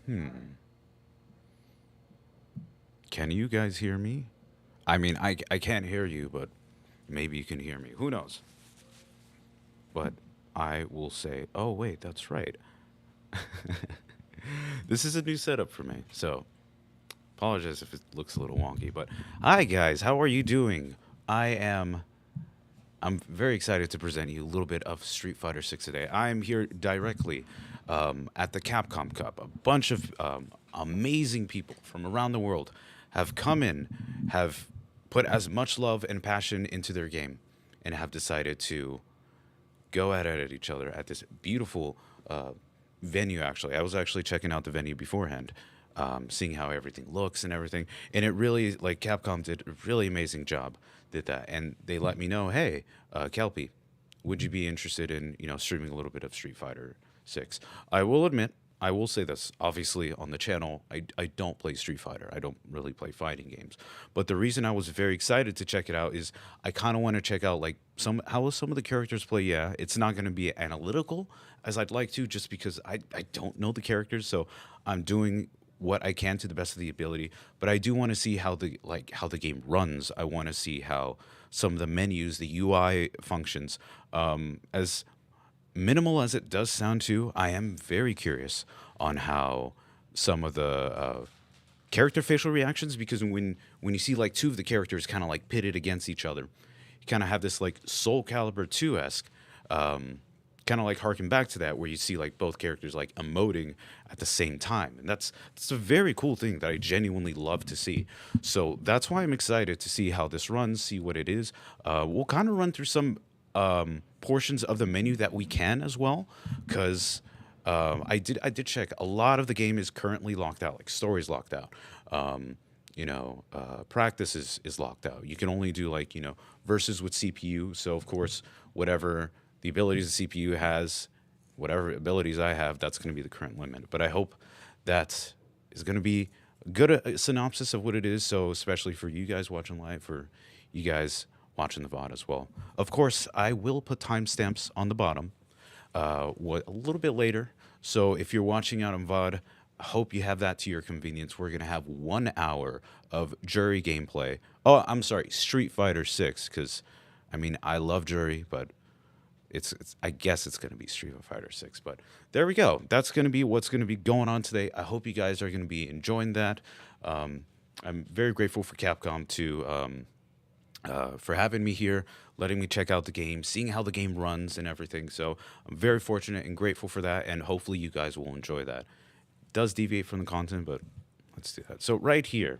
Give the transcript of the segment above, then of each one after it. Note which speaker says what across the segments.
Speaker 1: Hmm. Can you guys hear me? I mean, I can't hear you, but maybe you can hear me. Who knows? But I will say, oh, wait, that's right. This is a new setup for me. So apologize if it looks a little wonky. But hi, guys. How are you doing? I am. I'm very excited to present you a little bit of Street Fighter 6 today. I'm here directly at the Capcom Cup. A bunch of amazing people from around the world have come in, have put as much love and passion into their game, and have decided to go at it at each other at this beautiful venue. Actually, I was actually checking out the venue beforehand, seeing how everything looks and everything, and it really, like, Capcom did a really amazing job. Did that, and they let me know, hey, Kelpie, would you be interested in streaming a little bit of Street Fighter 6? I will admit, I will say this. Obviously, on the channel, I don't play Street Fighter. I don't really play fighting games. But the reason I was very excited to check it out is I kind of want to check out like how some of the characters play. Yeah, it's not going to be analytical as I'd like to, just because I don't know the characters. So I'm doing what I can to the best of the ability. But I do want to see how the game runs. I want to see how some of the menus, the UI functions, as minimal as it does sound too, I am very curious on how some of the character facial reactions, because when you see like two of the characters kind of like pitted against each other, you kind of have this like Soul Calibur 2-esque, kind of like harken back to that, where you see like both characters like emoting at the same time, and that's a very cool thing that I genuinely love to see. So that's why I'm excited to see how this runs, see what it is. We'll kind of run through some portions of the menu that we can as well, because I did check. A lot of the game is currently locked out, like story's locked out. Practice is locked out. You can only do like versus with CPU. So of course, whatever the abilities the CPU has, whatever abilities I have, that's going to be the current limit. But I hope that is going to be a good synopsis of what it is. So especially for you guys watching live, for you guys watching the VOD as well. Of course, I will put timestamps on the bottom a little bit later. So if you're watching out on VOD, I hope you have that to your convenience. We're going to have 1 hour of Jury gameplay. Oh, I'm sorry, Street Fighter 6, because, I mean, I love Jury, but it's I guess it's going to be Street Fighter 6. But there we go. That's going to be what's going to be going on today. I hope you guys are going to be enjoying that. I'm very grateful for Capcom to for having me here, letting me check out the game, seeing how the game runs and everything. So I'm very fortunate and grateful for that, and hopefully you guys will enjoy that. It does deviate from the content, but let's do that. So right here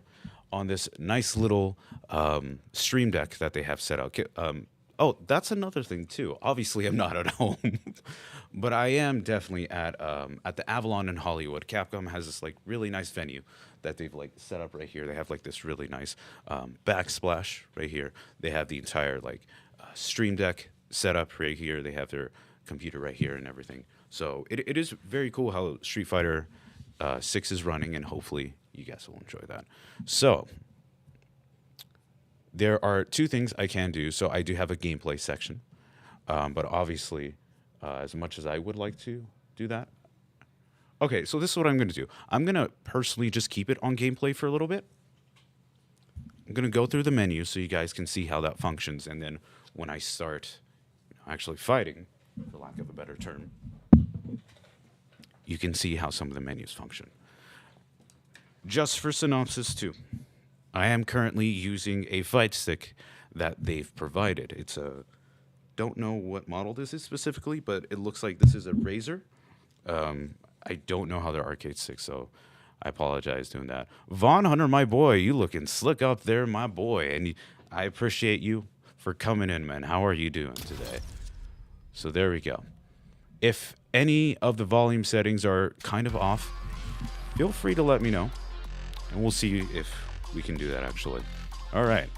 Speaker 1: on this nice little stream deck that they have set out. Oh, that's another thing too. Obviously, I'm not at home, but I am definitely at the Avalon in Hollywood. Capcom has this like really nice venue that they've like set up right here. They have like this really nice backsplash right here. They have the entire like stream deck set up right here. They have their computer right here and everything. So it is very cool how Street Fighter 6 is running, and hopefully you guys will enjoy that. So there are two things I can do. So I do have a gameplay section, but obviously, as much as I would like to do that, okay, so this is what I'm going to do. I'm going to personally just keep it on gameplay for a little bit. I'm going to go through the menu so you guys can see how that functions. And then when I start actually fighting, for lack of a better term, you can see how some of the menus function. Just for synopsis, too, I am currently using a fight stick that they've provided. It's a, don't know what model this is specifically, but it looks like this is a Razer. I don't know how they're arcade sticks, so I apologize doing that. Vaughn Hunter, my boy, you looking slick up there, my boy, and I appreciate you for coming in, man. How are you doing today? So there we go. If any of the volume settings are kind of off, feel free to let me know, and we'll see if we can do that actually. All right.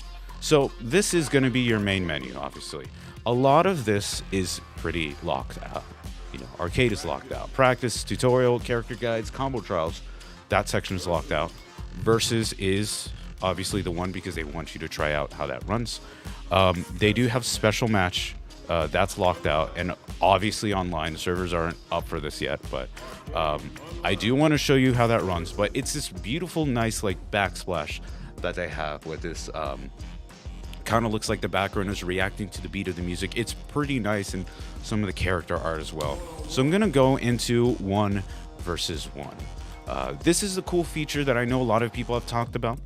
Speaker 1: So this is going to be your main menu, obviously. A lot of this is pretty locked out. Arcade is locked out. Practice, tutorial, character guides, combo trials, that section is locked out. Versus is obviously the one because they want you to try out how that runs. They do have special match That's locked out, and obviously online servers aren't up for this yet, but I do want to show you how that runs. But it's this beautiful, nice like backsplash that they have with this. Kind of looks like the background is reacting to the beat of the music. It's pretty nice, and some of the character art as well. So I'm gonna go into 1 versus 1. This is a cool feature that I know a lot of people have talked about.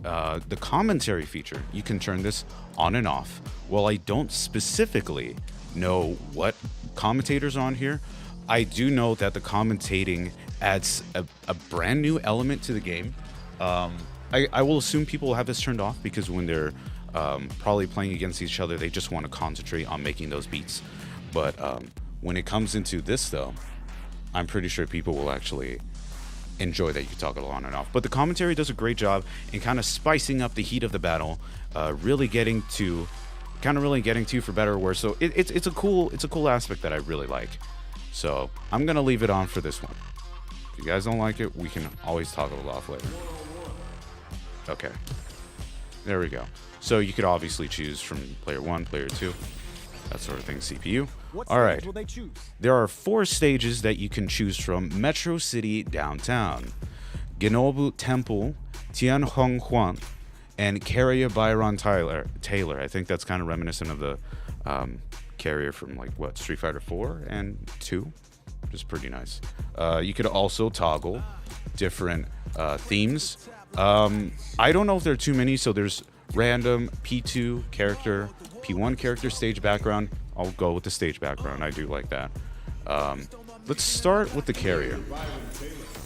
Speaker 1: The commentary feature, you can turn this on and off. While I don't specifically know what commentators on here, I do know that the commentating adds a brand new element to the game. I will assume people will have this turned off because when they're probably playing against each other, they just want to concentrate on making those beats. But when it comes into this, though, I'm pretty sure people will actually enjoy that you can toggle on and off. But the commentary does a great job in kind of spicing up the heat of the battle, really getting to for better or worse. So it's a cool aspect that I really like. So I'm gonna leave it on for this one. If you guys don't like it, we can always toggle it off later. Okay, there we go. So you could obviously choose from player 1, player 2, that sort of thing. CPU. All right. There are 4 stages that you can choose from: Metro City Downtown, Genobu Temple, Tianhonghuan, and Carrier Byron Taylor. I think that's kind of reminiscent of the carrier from like what, Street Fighter 4 and 2, which is pretty nice. You could also toggle different themes. I don't know if there are too many, so there's random, P2 character, P1 character, stage background. I'll go with the stage background. I do like that. Let's start with the carrier.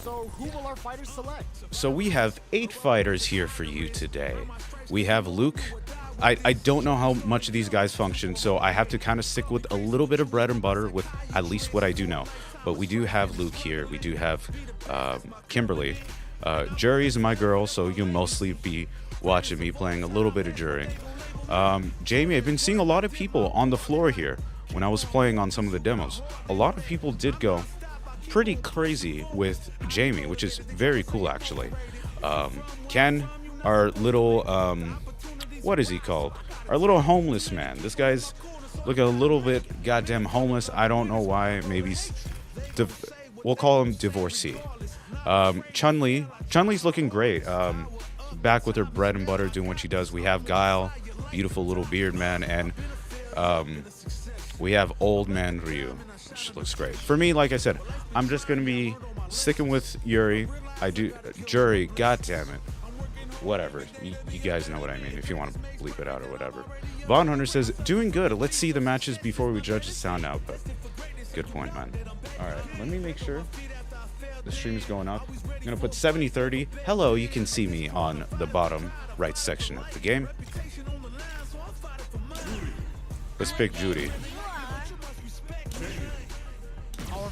Speaker 2: So who will our fighters select?
Speaker 1: So we have 8 fighters here for you today. We have Luke. I don't know how much of these guys function, so I have to kind of stick with a little bit of bread and butter with at least what I do know. But we do have Luke here. We do have Kimberly. Jury is my girl, so you'll mostly be watching me playing a little bit of Jury. Jamie, I've been seeing a lot of people on the floor here when I was playing on some of the demos. A lot of people did go pretty crazy with Jamie, which is very cool actually. Ken, our little, what is he called? Our little homeless man. This guy's looking a little bit goddamn homeless. I don't know why. Maybe we'll call him divorcee. Chun-Li's looking great. Back with her bread and butter doing what she does. We have Guile, beautiful little beard man, and we have old man Ryu, which looks great. For me, like I said, I'm just gonna be sticking with Yuri. Jury, god damn it. Whatever. You guys know what I mean if you want to bleep it out or whatever. Von Hunter says, doing good. Let's see the matches before we judge the sound output. Good point, man. Alright, let me make sure the stream is going up. I'm gonna put 70-30. Hello, you can see me on the bottom right section of the game. Let's pick Judy.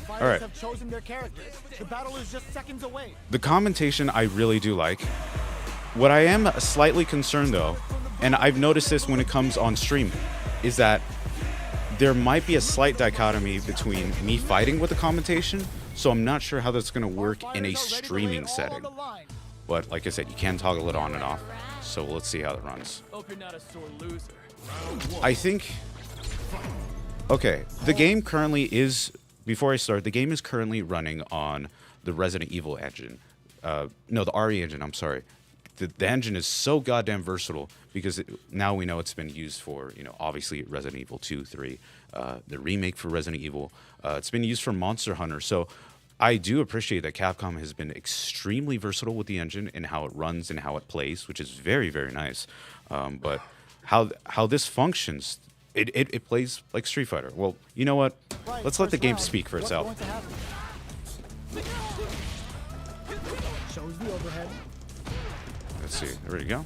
Speaker 1: All right.
Speaker 2: Have chosen their characters. The battle is just seconds away.
Speaker 1: The commentation I really do like. What I am slightly concerned though, and I've noticed this when it comes on stream, is that there might be a slight dichotomy between me fighting with the commentation. So I'm not sure how that's going to work in a streaming setting. But like I said, you can toggle it on and off. So let's see how it runs. I think... Okay, the game currently is... Before I start, the game is currently running on the Resident Evil engine. No, the RE engine, I'm sorry. The engine is so goddamn versatile because now we know it's been used for, obviously Resident Evil 2, 3, the remake for Resident Evil. It's been used for Monster Hunter. So I do appreciate that Capcom has been extremely versatile with the engine and how it runs and how it plays, which is very, very nice. But how this functions, it plays like Street Fighter. Well, you know what? Let's let the game speak for itself.
Speaker 2: Shows the overhead.
Speaker 1: Let's see. There we go.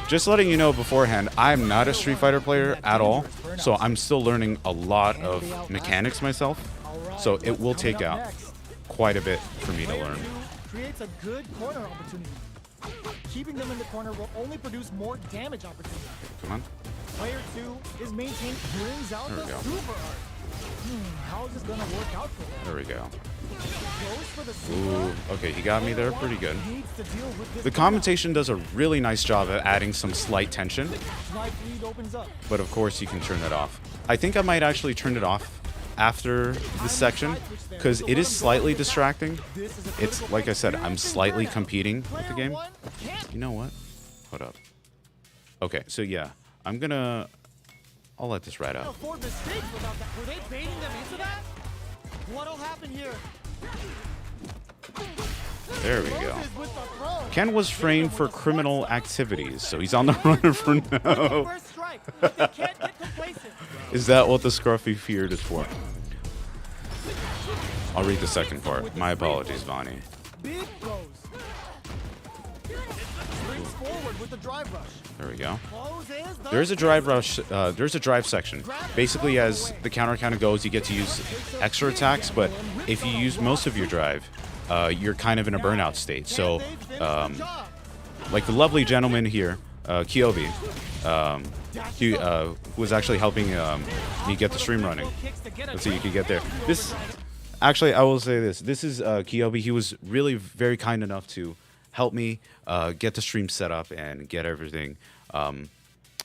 Speaker 1: Just letting you know beforehand, I'm not a Street Fighter player at all, so I'm still learning a lot of mechanics myself. So it will take out quite a bit for me to learn.
Speaker 2: Creates a good corner opportunity. Keeping them in the corner will only produce more damage opportunity.
Speaker 1: Come on.
Speaker 2: Player 2 is maintained brings out the super art. How is this gonna work out for him?
Speaker 1: There we go.
Speaker 2: Goes for the
Speaker 1: Ooh, okay, he got me there pretty good.
Speaker 2: Needs to deal with this
Speaker 1: The commentation does a really nice job at adding some slight tension,
Speaker 2: life lead opens up.
Speaker 1: but of course you can turn that off. I think I might actually turn it off after this section because it is slightly distracting. It's like I said, I'm slightly competing with the game. You know what? Hold up. Okay, so yeah, I'll let this ride out.
Speaker 2: Afford mistakes without that. Were they baiting them into that? What'll happen here?
Speaker 1: There we go.
Speaker 2: Roses with the throw.
Speaker 1: Ken was framed for criminal activities, so he's on the run for now.
Speaker 2: First strike, but they can't get complacent.
Speaker 1: Is that what the scruffy feared is for? I'll read the second part. My apologies, Vonnie.
Speaker 2: Big goes. Springs forward with the drive rush.
Speaker 1: There we go.
Speaker 2: Closes the
Speaker 1: There's a drive rush. There's a drive section. Basically, as the counter kind of goes, you get to use extra attacks. But if you use most of your drive, you're kind of in a burnout state. So, like the lovely gentleman here, Kiyobi, he was actually helping me get the stream running. Let's see, you can get there. This, actually, I will say this. This is Kiyobi. He was really very kind enough to help me get the stream set up and get everything.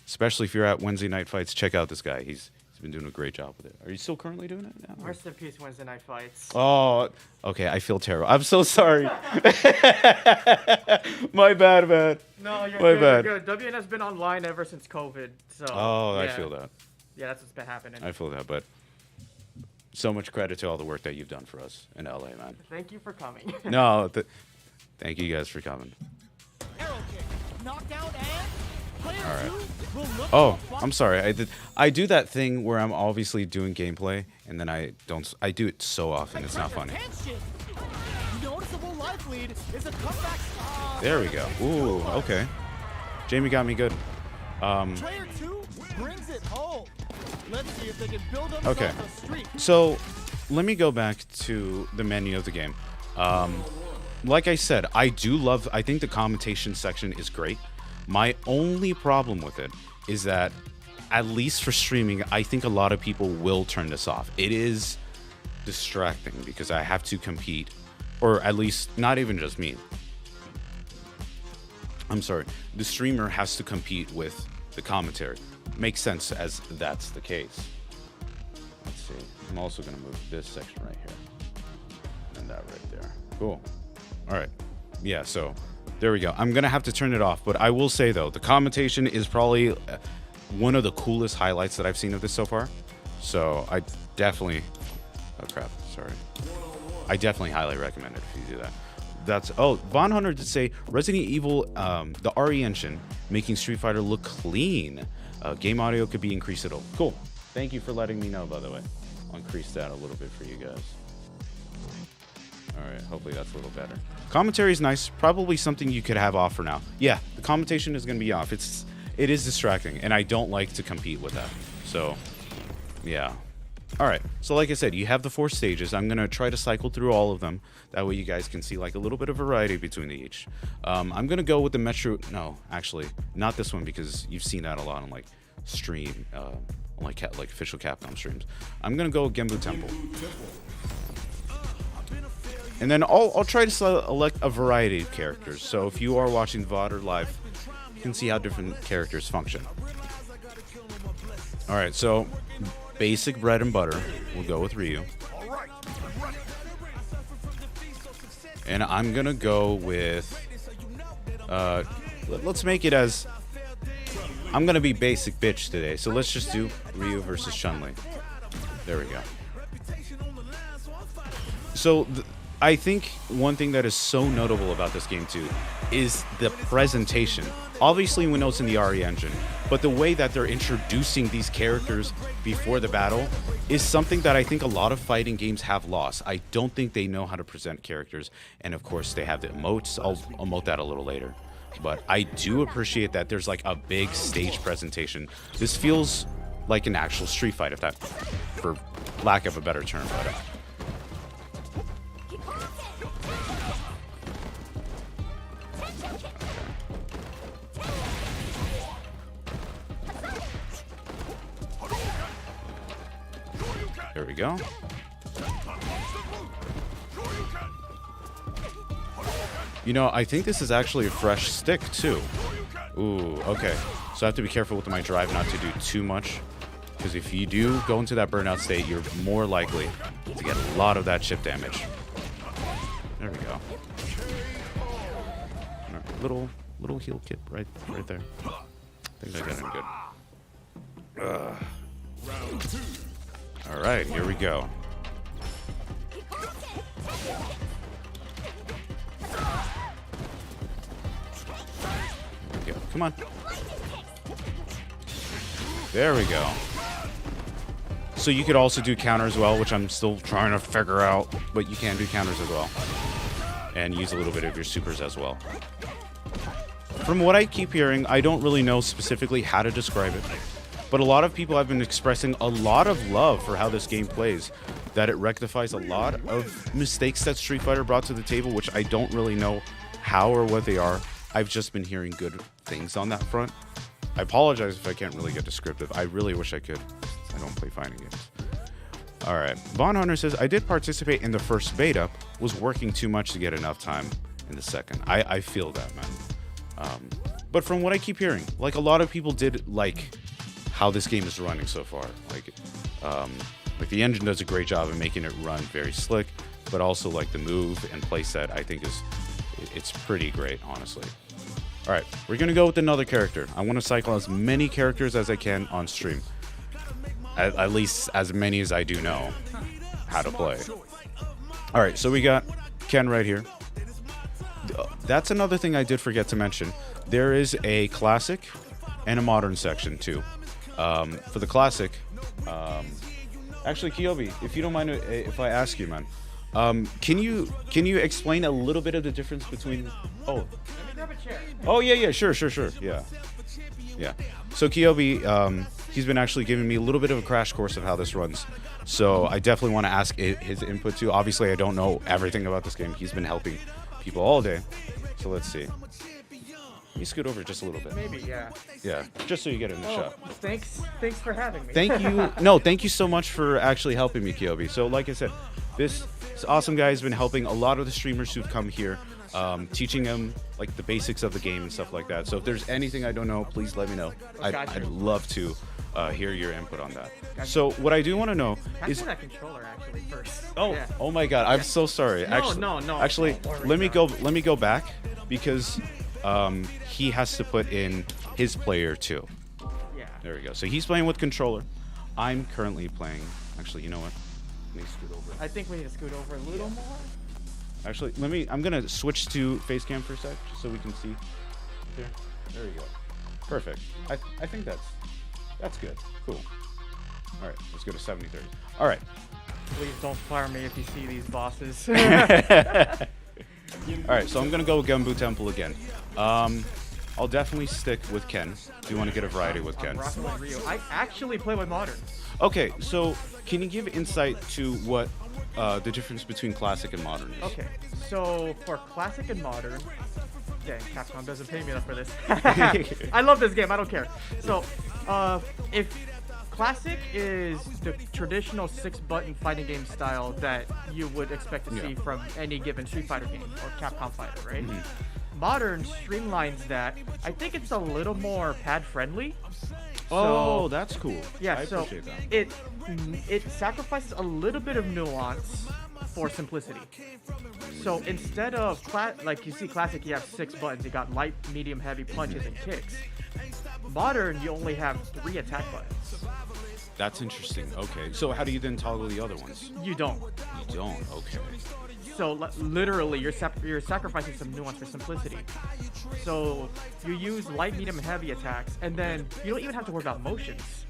Speaker 1: Especially if you're at Wednesday night fights, check out this guy. He's been doing a great job with it. Are you still currently doing it now?
Speaker 3: Rest in peace, Wednesday night fights.
Speaker 1: Oh, okay. I feel terrible. I'm so sorry. My bad, man.
Speaker 3: No, you're
Speaker 1: My
Speaker 3: good.
Speaker 1: bad.
Speaker 3: You're good. WN has been online ever since COVID. So.
Speaker 1: Oh, I
Speaker 3: yeah.
Speaker 1: feel that.
Speaker 3: Yeah, that's what's been happening.
Speaker 1: I feel that. But so much credit to all the work that you've done for us in LA, man.
Speaker 3: Thank you for coming.
Speaker 1: No, thank you guys for coming.
Speaker 2: arrow kick. Knockdown and player
Speaker 1: All right.
Speaker 2: 2 will look
Speaker 1: Oh,
Speaker 2: for a
Speaker 1: I'm sorry. I do that thing where I'm obviously doing gameplay and then I do it so often. It's not funny.
Speaker 2: Tension. Noticeable life lead is a comeback.
Speaker 1: There we go. Ooh, okay. Jamie got me good.
Speaker 2: Player 2 brings it home. Let's see if they can build themselves
Speaker 1: Okay.
Speaker 2: a streak.
Speaker 1: So, let me go back to the menu of the game. Like I said, I think the commentation section is great. My only problem with it is that, at least for streaming, I think a lot of people will turn this off. It is distracting because I have to compete, or at least not even just me. I'm sorry, the streamer has to compete with the commentary. Makes sense as that's the case. Let's see. I'm also going to move this section right here. And that right there. Cool. All right. Yeah, so there we go. I'm going to have to turn it off. But I will say, though, the commentation is probably one of the coolest highlights that I've seen of this so far. So I definitely... Oh, crap. Sorry. I definitely highly recommend it if you do that. Von Hunter did say Resident Evil, the RE engine, making Street Fighter look clean. Game audio could be increased at all. Cool. Thank you for letting me know, by the way. I'll increase that a little bit for you guys. All right, hopefully that's a little better. Commentary is nice. Probably something you could have off for now. Yeah, the commentation is going to be off. It is distracting, and I don't like to compete with that. So, yeah. All right, so like I said, you have the 4 stages. I'm going to try to cycle through all of them. That way you guys can see like a little bit of variety between each. I'm going to go with the Metro... No, actually, not this one because you've seen that a lot on like stream, like official Capcom streams. I'm going to go with Genbu Temple. And then I'll try to select a variety of characters. So if you are watching VOD or live, you can see how different characters function. All right, so... basic bread and butter. We'll go with Ryu. And I'm gonna go with let's make it as I'm gonna be basic bitch today, so let's just do Ryu versus Chun-Li. There we go. So I think one thing that is so notable about this game too is the presentation. Obviously we know it's in the RE engine, but the way that they're introducing these characters before the battle is something that I think a lot of fighting games have lost. I don't think they know how to present characters, and of course they have the emotes. I'll emote that a little later. But I do appreciate that there's like a big stage presentation. This feels like an actual Street Fight, if that, for lack of a better term, but there There we go. You know, I think this is actually a fresh stick, too. Ooh, okay. So I have to be careful with my drive not to do too much. Because if you do go into that burnout state, you're more likely to get a lot of that chip damage. There we go. Right, little heal kit right there. I think I got him good. All right, here we go. Come on. There we go. So you could also do counter as well, which I'm still trying to figure out, but you can do counters as well. And use a little bit of your supers as well. From what I keep hearing, I don't really know specifically how to describe it, but a lot of people have been expressing a lot of love for how this game plays, that it rectifies a lot of mistakes that Street Fighter brought to the table, which I don't really know how or what they are. I've just been hearing good things on that front. I apologize if I can't really get descriptive. I really wish I could. I don't play fighting games. All right. Von Hunter says, I did participate in the first beta, was working too much to get enough time in the second. I feel that, man. But from what I keep hearing, like a lot of people did like how this game is running so far. Like the engine does a great job of making it run very slick, but also like the move and playset, I think it's pretty great, honestly. All right, we're gonna go with another character. I want to cycle as many characters as I can on stream. At least as many as I do know how to play. All right, so we got Ken right here. That's another thing I did forget to mention. There is a classic and a modern section too. For the classic, actually, Kiyobi, if you don't mind, if I ask you, man, can you explain a little bit of the difference between? Oh,
Speaker 3: Let me grab a chair.
Speaker 1: oh yeah, sure, yeah. So Kiyobi, he's been actually giving me a little bit of a crash course of how this runs. So I definitely want to ask his input too. Obviously, I don't know everything about this game. He's been helping people all day. So let's see. Let me scoot over just a little bit.
Speaker 3: Maybe, yeah.
Speaker 1: Yeah, just so you get in the shot.
Speaker 3: Thanks for having me.
Speaker 1: Thank you. No, thank you so much for actually helping me, Kiyobi. So like I said, this awesome guy has been helping a lot of the streamers who've come here, teaching them like the basics of the game and stuff like that. So if there's anything I don't know, please let me know. I'd love to hear your input on that. So what I do want to know is
Speaker 3: that controller actually first.
Speaker 1: Oh my God, I'm so sorry.
Speaker 3: No.
Speaker 1: Actually, let me go back because he has to put in his player too.
Speaker 3: Yeah.
Speaker 1: There we go. So he's playing with controller. I'm currently playing. Actually, you know what? Let me scoot over.
Speaker 3: I think we need to scoot over a little more.
Speaker 1: Actually, I'm gonna switch to face cam for a sec, just so we can see. Here, there you go. Perfect. I think that's good. Cool. All right, let's go to 70-30. All right.
Speaker 3: Please don't fire me if you see these bosses.
Speaker 1: All right, so I'm gonna go with Gumbu Temple again. I'll definitely stick with Ken. Do you want to get a variety with Ken?
Speaker 3: Rockin' with Ryu. I actually play with modern.
Speaker 1: Okay, so can you give insight to what the difference between classic and modern is?
Speaker 3: Okay, so for classic and modern, dang, Capcom doesn't pay me enough for this. I love this game. I don't care. So, if classic is the traditional 6-button fighting game style that you would expect to see from any given Street Fighter game or Capcom fighter, right? Mm-hmm. Modern streamlines that. I think it's a little more pad friendly.
Speaker 1: Oh, that's cool.
Speaker 3: Yeah,
Speaker 1: I appreciate that.
Speaker 3: It sacrifices a little bit of nuance for simplicity. So instead of like you see classic, you have 6 buttons. You got light, medium, heavy punches and kicks. Modern, you only have 3 attack buttons.
Speaker 1: That's interesting. Okay, so how do you then toggle the other ones?
Speaker 3: You don't.
Speaker 1: You don't. Okay.
Speaker 3: So literally, you're sacrificing some nuance for simplicity. So you use light, medium, and heavy attacks, and then you don't even have to worry about motions.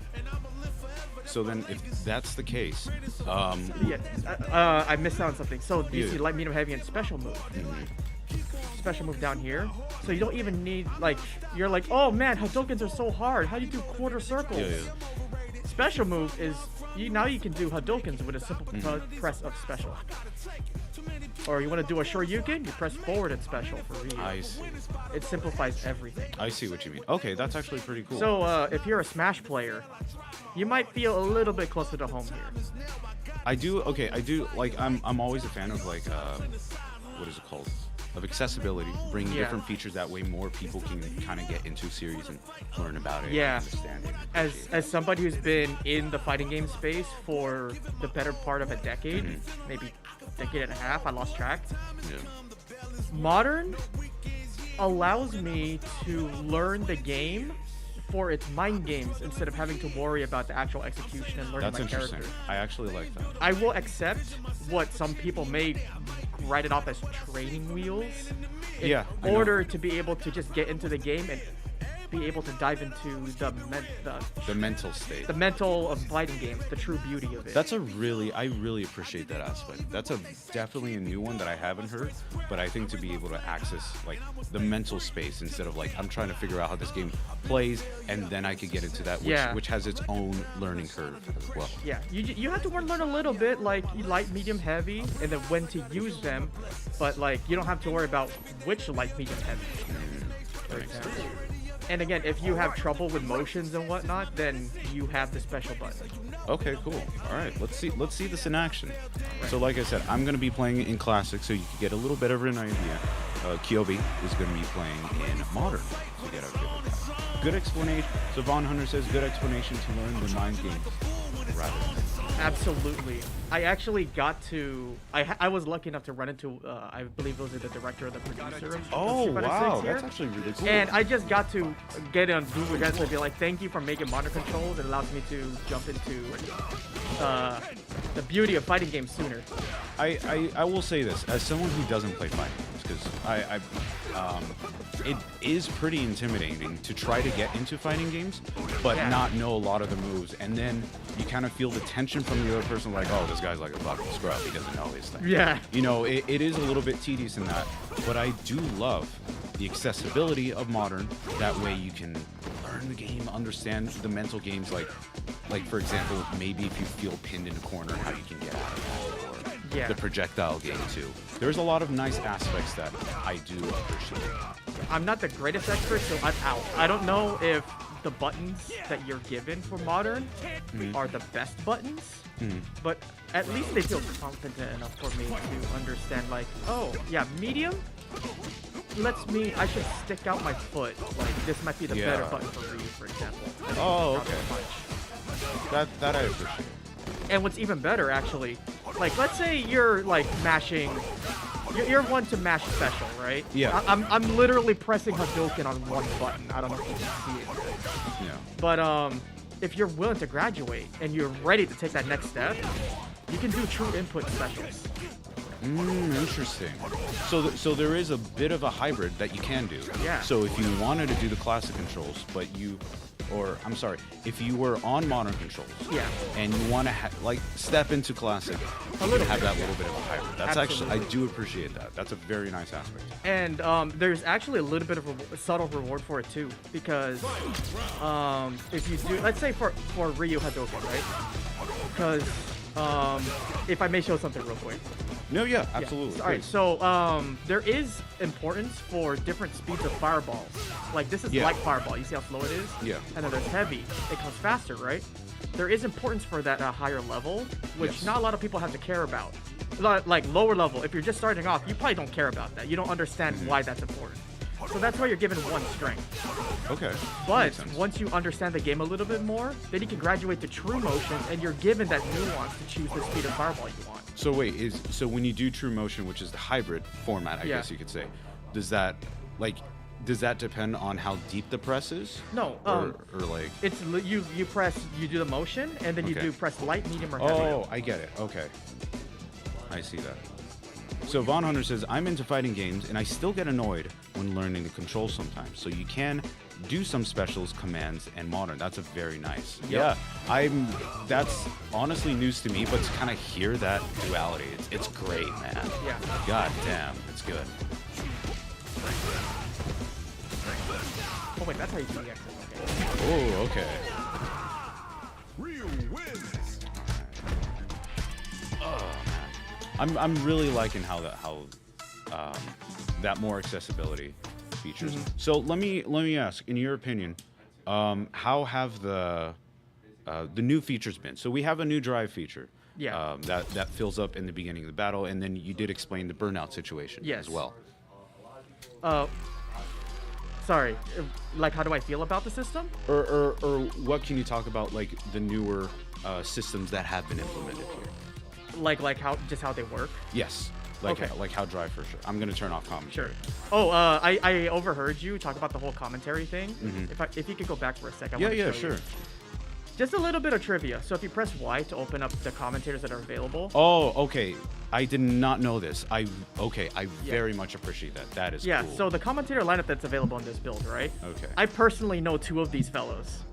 Speaker 1: So then, if that's the case,
Speaker 3: I missed out on something. So you see light, medium, heavy, and special move. Mm-hmm. Special move down here. So you don't even need you're like, oh man, Hadoukens are so hard. How do you do quarter circles? Yeah. Special move is now you can do Hadoukens with a simple press of special. Or you want to do a Shoryuken, you press forward and special for Ryu.
Speaker 1: I see.
Speaker 3: It simplifies everything.
Speaker 1: I see what you mean. Okay, that's actually pretty cool.
Speaker 3: So if you're a Smash player, you might feel a little bit closer to home here.
Speaker 1: I do. Okay, I do. Like, I'm always a fan of like, what is it called? Of accessibility, bringing
Speaker 3: Yeah.
Speaker 1: different features that way more people can kind of get into series and learn about it.
Speaker 3: Yeah.
Speaker 1: And understand it.
Speaker 3: As
Speaker 1: appreciate
Speaker 3: as somebody who's been in the fighting game space for the better part of a decade, maybe decade and a half, I lost track.
Speaker 1: it.
Speaker 3: Modern allows me to learn the game for its mind games instead of having to worry about the actual execution and learning
Speaker 1: That's
Speaker 3: my
Speaker 1: interesting.
Speaker 3: character.
Speaker 1: I actually like that.
Speaker 3: I will accept what some people may write it off as training wheels in
Speaker 1: Yeah, I know.
Speaker 3: order to be able to just get into the game and be able to dive into
Speaker 1: The mental state.
Speaker 3: the mental of fighting games, the true beauty of it.
Speaker 1: That's a really, I really appreciate that aspect. That's a definitely a new one that I haven't heard, but I think to be able to access like the mental space instead of like I'm trying to figure out how this game plays and then I could get into that, which has its own learning curve as well.
Speaker 3: Yeah, you have to learn a little bit, like light, medium, heavy, and then when to use them, but like you don't have to worry about which light, medium, heavy. For
Speaker 1: makes sense.
Speaker 3: example. And again, if you have trouble with motions and whatnot, then you have the special button.
Speaker 1: Okay, cool. All right, let's see this in action. So like I said, I'm gonna be playing in classic, so you can get a little bit of an idea. Kiyobi is gonna be playing in modern to get a feel of that. Good explanation. So Von Hunter says good explanation to learn the mind games. Rather.
Speaker 3: Absolutely. I actually got to. I was lucky enough to run into. I believe those are the director or the producer of
Speaker 1: Oh
Speaker 3: Street Fighter
Speaker 1: wow,
Speaker 3: 6 here.
Speaker 1: that's actually really cool.
Speaker 3: And I just got to get on Google Guys and be like, thank you for making modern controls. It allows me to jump into the beauty of fighting games sooner.
Speaker 1: I will say this as someone who doesn't play fighting games because it is pretty intimidating to try to get into fighting games but
Speaker 3: Yeah.
Speaker 1: not know a lot of the moves, and then you kind of feel the tension from the other person like, oh, this guy's like a fucking scrub, he doesn't know his thing.
Speaker 3: Yeah.
Speaker 1: You know, it is a little bit tedious in that, but I do love the accessibility of modern. That way you can learn the game, understand the mental games, like for example, maybe if you feel pinned in a corner, how you can get out of that, or
Speaker 3: Yeah.
Speaker 1: the projectile game too. There's a lot of nice aspects that I do appreciate.
Speaker 3: I'm not the greatest expert, so I'm out. I don't know if the buttons that you're given for modern are the best buttons, but at least they feel competent enough for me to understand, like, oh, yeah, medium I should stick out my foot. Like, this might be the better
Speaker 1: Yeah.
Speaker 3: button for Ryu, for example.
Speaker 1: Oh,
Speaker 3: Drop
Speaker 1: okay.
Speaker 3: a punch.
Speaker 1: That I appreciate.
Speaker 3: And what's even better, actually, like, let's say you're, like, mashing... You're one to mash special, right?
Speaker 1: Yeah.
Speaker 3: I'm literally pressing Hadouken on one button. I don't know if you can see it.
Speaker 1: Yeah.
Speaker 3: But if you're willing to graduate and you're ready to take that next step, you can do true input specials.
Speaker 1: Interesting. So there is a bit of a hybrid that you can do.
Speaker 3: Yeah.
Speaker 1: So if you wanted to do the classic controls, but if you were on modern controls,
Speaker 3: Yeah.
Speaker 1: and you want to step into classic, you can
Speaker 3: little
Speaker 1: have
Speaker 3: bit.
Speaker 1: that little bit of a hybrid. That's actually, I
Speaker 3: Absolutely.
Speaker 1: do appreciate that. That's a very nice aspect.
Speaker 3: And there's actually a little bit of a subtle reward for it too, because if you do, let's say for Ryu Hadouken, right? Because if I may show something real quick.
Speaker 1: No, yeah, absolutely.
Speaker 3: All right,
Speaker 1: please.
Speaker 3: so there is importance for different speeds of fireballs. Like this is
Speaker 1: Yeah.
Speaker 3: light fireball. You see how slow it is?
Speaker 1: Yeah.
Speaker 3: And then there's heavy. It comes faster, right? There is importance for that at a higher level, which
Speaker 1: Yes.
Speaker 3: not a lot of people have to care about. Like lower level, if you're just starting off, you probably don't care about that. You don't understand why that's important. So that's why you're given one strength.
Speaker 1: Okay.
Speaker 3: But
Speaker 1: Makes sense.
Speaker 3: once you understand the game a little bit more, then you can graduate to true motion, and you're given that nuance to choose the speed of fireball you want.
Speaker 1: So wait, so when you do true motion, which is the hybrid format, I
Speaker 3: Yeah.
Speaker 1: guess you could say, does that depend on how deep the press is?
Speaker 3: No,
Speaker 1: or like.
Speaker 3: it's you do the motion, and then you
Speaker 1: Okay.
Speaker 3: do press light, medium, or heavy.
Speaker 1: Oh, I get it. Okay. I see that. So Von Hunter says, I'm into fighting games and I still get annoyed when learning the controls sometimes. So you can do some specials, commands, and modern. That's a very nice.
Speaker 3: Yep.
Speaker 1: Yeah, that's honestly news to me, but to kind of hear that duality, it's great, man.
Speaker 3: Yeah.
Speaker 1: God damn, it's good.
Speaker 3: Oh wait, that's how you do the exit. Okay.
Speaker 1: Oh, okay. I'm really liking how that more accessibility features. So let me ask, in your opinion, how have the new features been? So we have a new drive feature.
Speaker 3: Yeah.
Speaker 1: That fills up in the beginning of the battle, and then you did explain the burnout situation
Speaker 3: Yes.
Speaker 1: as well.
Speaker 3: Sorry. Like, how do I feel about the system?
Speaker 1: Or what can you talk about, like the newer systems that have been implemented here?
Speaker 3: Like how they work?
Speaker 1: Yes. Like,
Speaker 3: Okay.
Speaker 1: like how drive for sure. I'm gonna turn off commentary.
Speaker 3: Sure. Oh, I overheard you talk about the whole commentary thing.
Speaker 1: Mhm.
Speaker 3: If you could go back for a second.
Speaker 1: Yeah, sure.
Speaker 3: Just a little bit of trivia. So if you press Y to open up the commentators that are available.
Speaker 1: Oh, okay. I did not know this. I very much appreciate that. That is
Speaker 3: Yeah.
Speaker 1: cool.
Speaker 3: So the commentator lineup that's available in this build, right?
Speaker 1: Okay.
Speaker 3: I personally know 2 of these fellows.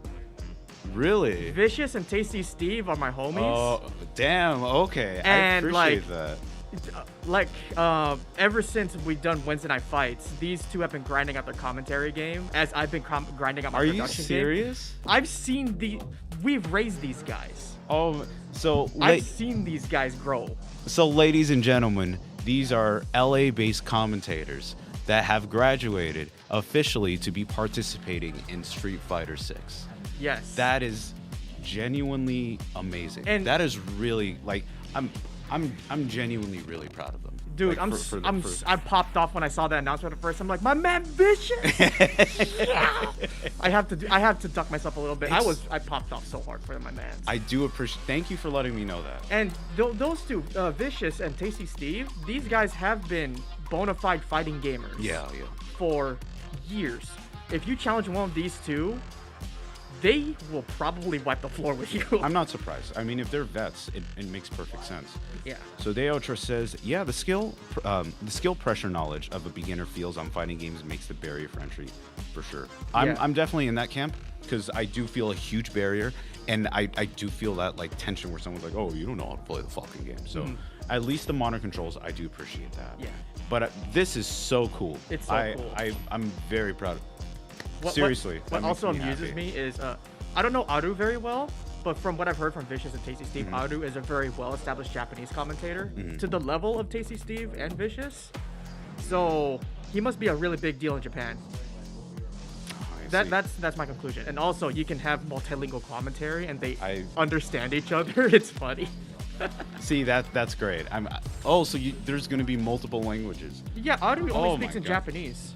Speaker 1: Really?
Speaker 3: Vicious and Tasty Steve are my homies.
Speaker 1: Oh, damn. Okay. I
Speaker 3: And,
Speaker 1: appreciate
Speaker 3: like,
Speaker 1: that.
Speaker 3: Ever since we've done Wednesday Night Fights, these 2 have been grinding out their commentary game as I've been grinding out my
Speaker 1: Are you
Speaker 3: production game.
Speaker 1: serious?
Speaker 3: I've seen we've raised these guys.
Speaker 1: Oh, so
Speaker 3: I've seen these guys grow.
Speaker 1: So, ladies and gentlemen, these are LA-based commentators that have graduated officially to be participating in Street Fighter 6.
Speaker 3: Yes.
Speaker 1: That is genuinely amazing.
Speaker 3: And
Speaker 1: that is really like I'm genuinely really proud of them.
Speaker 3: Dude,
Speaker 1: Like,
Speaker 3: I popped off when I saw that announcement at first. I'm like, my man Vicious. Yeah! I have to duck myself a little bit. I popped off so hard for my man.
Speaker 1: I do appreciate. Thank you for letting me know that.
Speaker 3: And those 2, Vicious and Tasty Steve, these guys have been bona fide fighting gamers.
Speaker 1: Yeah.
Speaker 3: For years. If you challenge one of these 2, they will probably wipe the floor with you.
Speaker 1: I'm not surprised. I mean, if they're vets, it makes perfect sense.
Speaker 3: Yeah.
Speaker 1: So Deotra says, yeah, the skill pressure knowledge of a beginner feels on fighting games makes the barrier for entry, for sure. I'm definitely in that camp because I do feel a huge barrier, and I do feel that like tension where someone's like, oh, you don't know how to play the fucking game. So at least the modern controls, I do appreciate that.
Speaker 3: Yeah.
Speaker 1: But this is so cool.
Speaker 3: It's so cool.
Speaker 1: I'm very proud. Seriously.
Speaker 3: What also amuses me is I don't know Aru very well, but from what I've heard from Vicious and Tasty Steve, Aru is a very well-established Japanese commentator to the level of Tasty Steve and Vicious. So he must be a really big deal in Japan. That's my conclusion. And also, you can have multilingual commentary, and they understand each other. It's funny.
Speaker 1: See, that's great. So there's going to be multiple languages.
Speaker 3: Yeah, Aru only speaks in Japanese.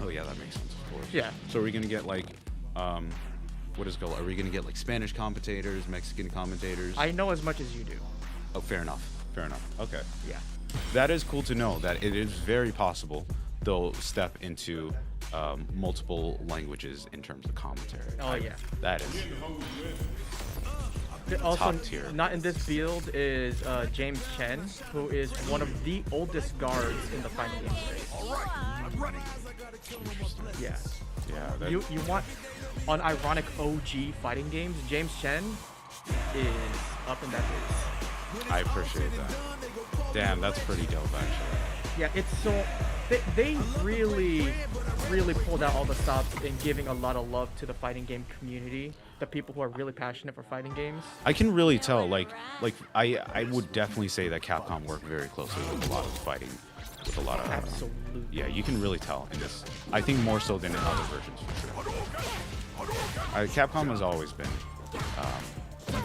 Speaker 1: Oh yeah, that makes sense, of course.
Speaker 3: Yeah.
Speaker 1: So are we gonna get like, what is it called? Are we gonna get like Spanish commentators, Mexican commentators?
Speaker 3: I know as much as you do.
Speaker 1: Oh, fair enough. Fair enough. Okay.
Speaker 3: Yeah.
Speaker 1: That is cool to know that it is very possible they'll step into multiple languages in terms of commentary.
Speaker 3: Oh yeah.
Speaker 1: That is
Speaker 3: also,
Speaker 1: top tier.
Speaker 3: Not in this build is James Chen, who is one of the oldest guards in the fighting game space. Yeah.
Speaker 1: Yeah.
Speaker 3: You want on ironic OG fighting games, James Chen is up in that base.
Speaker 1: I appreciate that. Damn, that's pretty dope actually.
Speaker 3: Yeah, it's so they really pulled out all the stops in giving a lot of love to the fighting game community, the people who are really passionate for fighting games.
Speaker 1: I can really tell, like I would definitely say that Capcom worked very closely with a lot of fighting, with a lot of
Speaker 3: Absolutely.
Speaker 1: Yeah, you can really tell in this. I think more so than in other versions for sure. Capcom has always been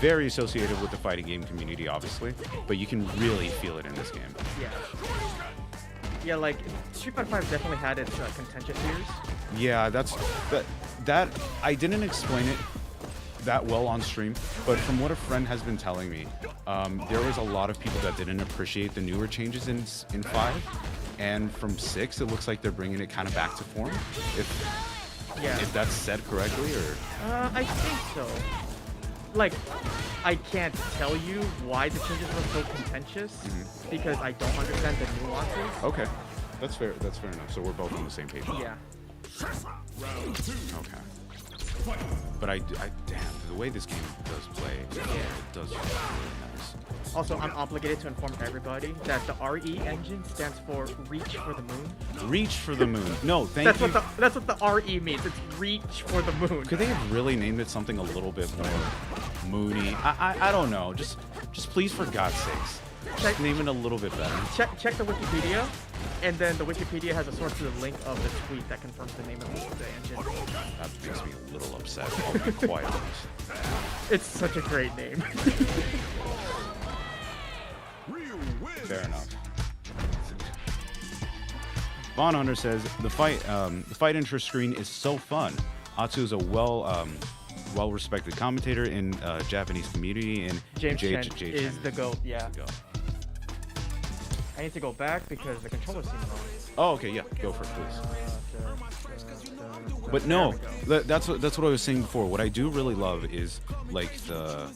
Speaker 1: very associated with the fighting game community, obviously, but you can really feel it in this game.
Speaker 3: Yeah. Yeah, like Street Fighter 5 definitely had its contentious years.
Speaker 1: Yeah, that I didn't explain it that well on stream, but from what a friend has been telling me, there was a lot of people that didn't appreciate the newer changes in 5, and from 6 it looks like they're bringing it kind of back to form. If that's said correctly, or
Speaker 3: I think so. Like, I can't tell you why the changes were so contentious because I don't understand the nuances.
Speaker 1: Okay, that's fair. That's fair enough. So we're both on the same page.
Speaker 3: Yeah.
Speaker 1: Okay. But damn, the way this game does play, it does really nice.
Speaker 3: Also, I'm obligated to inform everybody that the RE engine stands for Reach for the Moon.
Speaker 1: Reach for the Moon. No, thank you.
Speaker 3: That's what the RE means. It's Reach for the Moon.
Speaker 1: Could they have really named it something a little bit more moony? I don't know. Just please, for God's sakes, just name it a little bit better.
Speaker 3: Check the Wikipedia, and then the Wikipedia has a source to the link of the tweet that confirms the name of the engine.
Speaker 1: That makes me a little upset. I'll be quiet.
Speaker 3: It's such a great name.
Speaker 1: Fair enough. Von Hunter says the fight intro screen is so fun. Atsu is a well-respected commentator in Japanese community, and
Speaker 3: James Chen
Speaker 1: Chen
Speaker 3: is the GOAT. Yeah.
Speaker 1: the GOAT.
Speaker 3: I need to go back because the controller seems wrong.
Speaker 1: Oh, okay, yeah, go for it, please. But no, that's what I was saying before. What I do really love is like the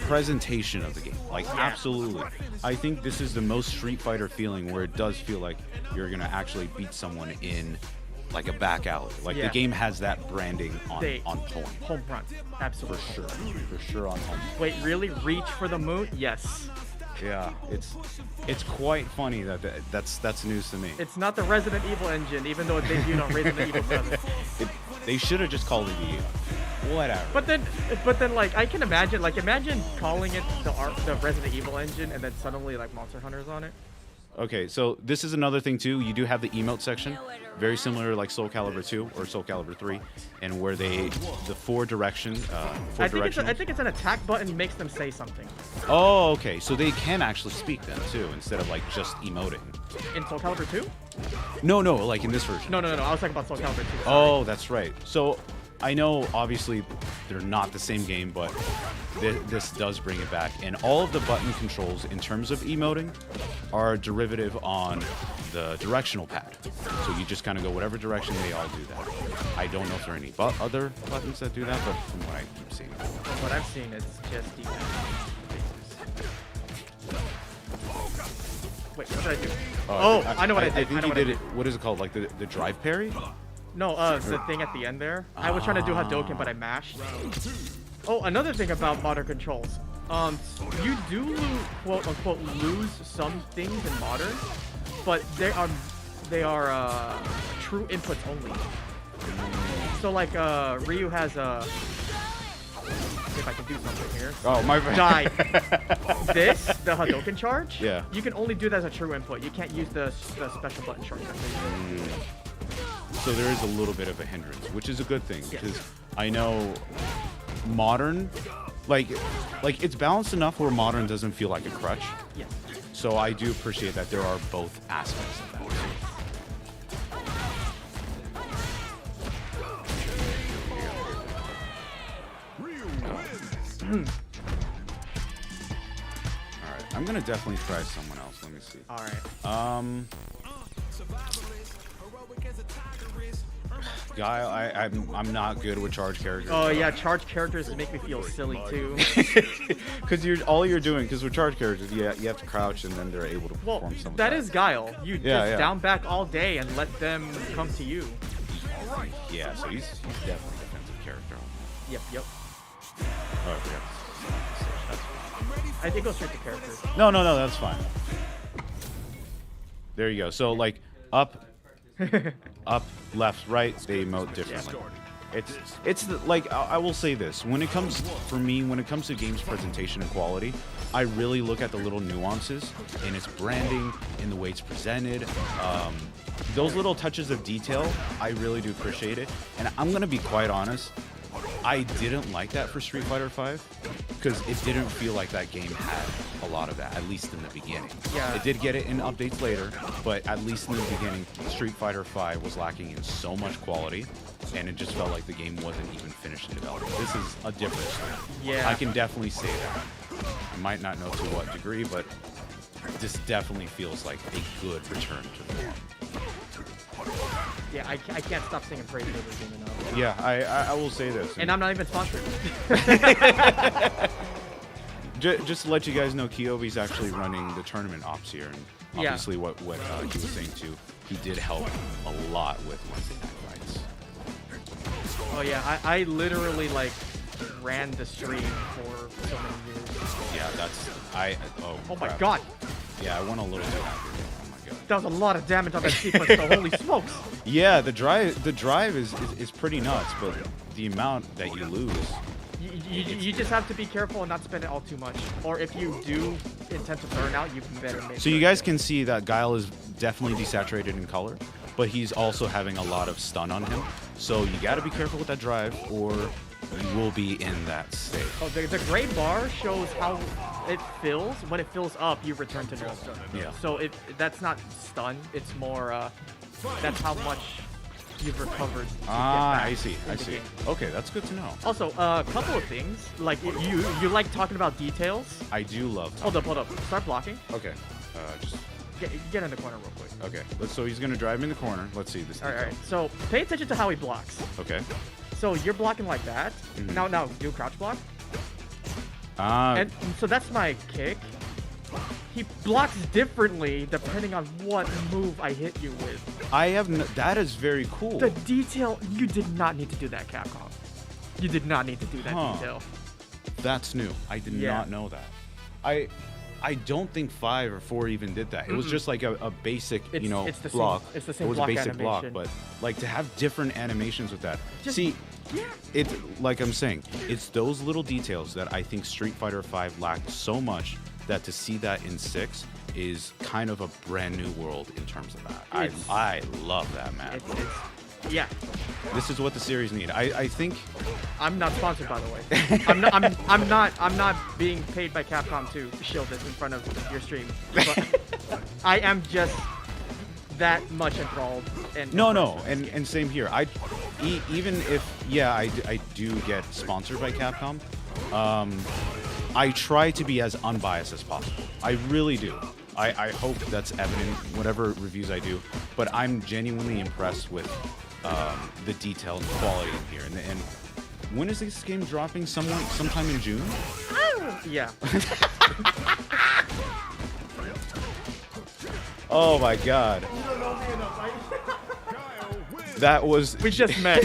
Speaker 1: presentation of the game. Like absolutely, I think this is the most Street Fighter feeling, where it does feel like you're gonna actually beat someone in like a back alley. Like the game has that branding on point.
Speaker 3: Home front, absolutely.
Speaker 1: For sure on home.
Speaker 3: Wait, really? Reach for the moon? Yes.
Speaker 1: Yeah, it's quite funny that's news to me.
Speaker 3: It's not the Resident Evil engine, even though it debuted on Resident Evil 7.
Speaker 1: They should have just called it whatever.
Speaker 3: But then, like, I can imagine, imagine calling it the Resident Evil engine, and then suddenly, like, Monster Hunter's on it.
Speaker 1: Okay, so this is another thing too. You do have the emote section, very similar to like Soul Calibur 2 or Soul Calibur 3, and where the four direction.
Speaker 3: I think it's an attack button makes them say something.
Speaker 1: Oh, okay. So they can actually speak then too, instead of like just emoting.
Speaker 3: In Soul Calibur 2?
Speaker 1: No, like in this version.
Speaker 3: No. I was talking about Soul Calibur 2. Sorry.
Speaker 1: Oh, that's right. So I know obviously they're not the same game, but this does bring it back. And all of the button controls in terms of emoting are derivative on the directional pad. So you just kind of go whatever direction, they all do that. I don't know if there are any other buttons that do that, but from what I keep seeing.
Speaker 3: From what I've seen, it's just the... Wait, what did I do? I know what I did.
Speaker 1: I think you did it. What is it called? Like the drive parry?
Speaker 3: No, the thing at the end there. I was trying to do Hadouken, but I mashed. Oh, another thing about modern controls. You do quote unquote lose some things in modern, but they are true inputs only. So like Ryu has a. If I can do something here.
Speaker 1: Oh my bad.
Speaker 3: Die. The Hadouken charge.
Speaker 1: Yeah.
Speaker 3: You can only do that as a true input. You can't use the special button shortcut.
Speaker 1: So there is a little bit of a hindrance, which is a good thing, because I know modern, like it's balanced enough where modern doesn't feel like a crutch.
Speaker 3: Yes.
Speaker 1: So I do appreciate that there are both aspects of that. Alright, I'm gonna definitely try someone else. Let me see.
Speaker 3: Alright.
Speaker 1: Guy, I'm not good with charge characters.
Speaker 3: Oh yeah, charge characters make me feel silly too.
Speaker 1: Because with charge characters, you have to crouch and then they're able to perform something.
Speaker 3: That is Guile. You just down back all day and let them come to you.
Speaker 1: Yeah, so he's definitely a defensive character.
Speaker 3: Yep.
Speaker 1: Oh, yeah.
Speaker 3: I think go straight to characters.
Speaker 1: No, that's fine. There you go. So like up, left, right, they emote differently. It's like I will say this, when it comes to games presentation and quality, I really look at the little nuances in its branding, in the way it's presented. Those little touches of detail, I really do appreciate it. And I'm gonna be quite honest, I didn't like that for Street Fighter V because it didn't feel like that game had a lot of that, at least in the beginning.
Speaker 3: Yeah.
Speaker 1: It did get it in updates later, but at least in the beginning, Street Fighter V was lacking in so much quality, and it just felt like the game wasn't even finished in development. This is a different story.
Speaker 3: Yeah.
Speaker 1: I can definitely say that. I might not know to what degree, but this definitely feels like a good return to the form.
Speaker 3: Yeah, I can't stop singing praise for this game enough.
Speaker 1: Yeah, I will say this.
Speaker 3: And I'm not even sponsored.
Speaker 1: Just to let you guys know, Kiyobi's actually running the tournament ops here, and obviously what he was saying too, he did help a lot with Wednesday Night Fights.
Speaker 3: Oh yeah, I literally like ran the stream for so many years.
Speaker 1: Yeah,
Speaker 3: Oh my god.
Speaker 1: Yeah, I went a little bit after. Oh my god.
Speaker 3: That was a lot of damage on that sequence, so holy smokes.
Speaker 1: Yeah, the drive is pretty nuts, but the amount that you lose.
Speaker 3: You just have to be careful and not spend it all too much. Or if you do intend to burn out, you can better make
Speaker 1: So you guys can see that Guile is definitely desaturated in color, but he's also having a lot of stun on him. So you got to be careful with that drive, or you will be in that state.
Speaker 3: Oh, the gray bar shows how it fills. When it fills up, you return to normal.
Speaker 1: Yeah.
Speaker 3: So that's not stun. It's more. That's how much you've recovered. To get back
Speaker 1: I see.
Speaker 3: in
Speaker 1: I
Speaker 3: the
Speaker 1: see.
Speaker 3: game.
Speaker 1: Okay, that's good to know.
Speaker 3: Also, a couple of things. Like you like talking about details.
Speaker 1: I do love.
Speaker 3: Hold up. Start blocking.
Speaker 1: Okay. Just
Speaker 3: Get in the corner real quick.
Speaker 1: okay. So he's gonna drive me in the corner. Let's see this.
Speaker 3: All right. So pay attention to how he blocks.
Speaker 1: Okay.
Speaker 3: So you're blocking like that.
Speaker 1: Mhm.
Speaker 3: Now do crouch block.
Speaker 1: Ah.
Speaker 3: And so that's my kick. He blocks differently depending on what move I hit you with.
Speaker 1: I have. That is very cool.
Speaker 3: The detail, you did not need to do that, Capcom. You did not need to do that detail.
Speaker 1: That's new. I did
Speaker 3: Yeah.
Speaker 1: not know that. I don't think 5 or 4 even did that. It was just like a basic,
Speaker 3: It's the same-
Speaker 1: block.
Speaker 3: it's the same
Speaker 1: It was
Speaker 3: block
Speaker 1: a basic block,
Speaker 3: animation.
Speaker 1: but like to have different animations with that.
Speaker 3: Just-
Speaker 1: See,
Speaker 3: Yeah.
Speaker 1: it's like I'm saying, it's those little details that I think Street Fighter 5 lacked so much that to see that in 6 is kind of a brand new world in terms of that.
Speaker 3: It's-
Speaker 1: I love that, man.
Speaker 3: Yeah.
Speaker 1: This is what the series need. I think
Speaker 3: I'm not sponsored, by the way. I'm not being paid by Capcom to shield this in front of your stream. But I am just that much enthralled.
Speaker 1: No, and same here. Even if I do get sponsored by Capcom, I try to be as unbiased as possible. I really do. I hope that's evident in whatever reviews I do, but I'm genuinely impressed with the detail and quality in here. And when is this game dropping? Sometime in June?
Speaker 3: Yeah.
Speaker 1: Oh my god. That was.
Speaker 3: We just met.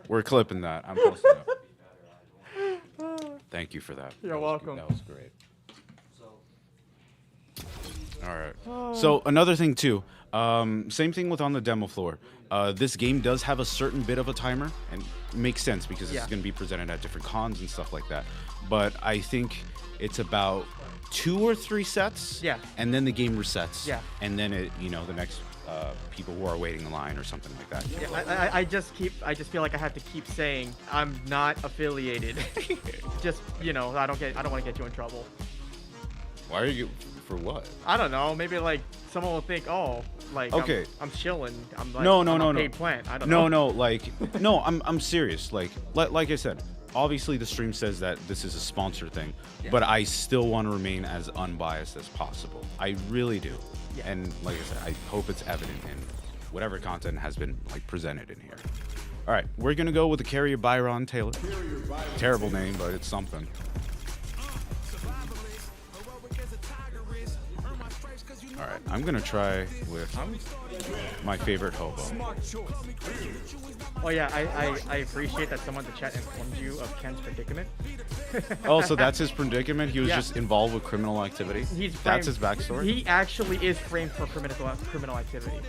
Speaker 1: We're clipping that. I'm posting that. Thank you for that.
Speaker 3: You're welcome.
Speaker 1: That was great. All right. So another thing too. Same thing with on the demo floor. This game does have a certain bit of a timer, and it makes sense because it's going to be presented at different cons and stuff like that. But I think it's about 2 or 3 sets.
Speaker 3: Yeah.
Speaker 1: And then the game resets.
Speaker 3: Yeah.
Speaker 1: And then the next people who are waiting in line or something like that.
Speaker 3: Yeah, I just feel like I have to keep saying I'm not affiliated. Just I don't want to get you in trouble.
Speaker 1: Why are you? For what?
Speaker 3: I don't know. Maybe like someone will think, oh, like
Speaker 1: Okay.
Speaker 3: I'm chilling. I'm like
Speaker 1: No,
Speaker 3: I'm a paid plant. I don't know.
Speaker 1: No, I'm serious. Like I said, obviously the stream says that this is a sponsor thing, but I still want to remain as unbiased as possible. I really do.
Speaker 3: Yeah.
Speaker 1: And like I said, I hope it's evident in whatever content has been like presented in here. All right, we're gonna go with the Carrier Byron Taylor. Terrible name, but it's something. All right, I'm gonna try with my favorite hobo.
Speaker 3: Oh yeah, I appreciate that someone in the chat informed you of Ken's predicament.
Speaker 1: Oh, so that's his predicament? He was
Speaker 3: Yeah.
Speaker 1: just involved with criminal activity? That's his backstory?
Speaker 3: He actually is framed for criminal activity.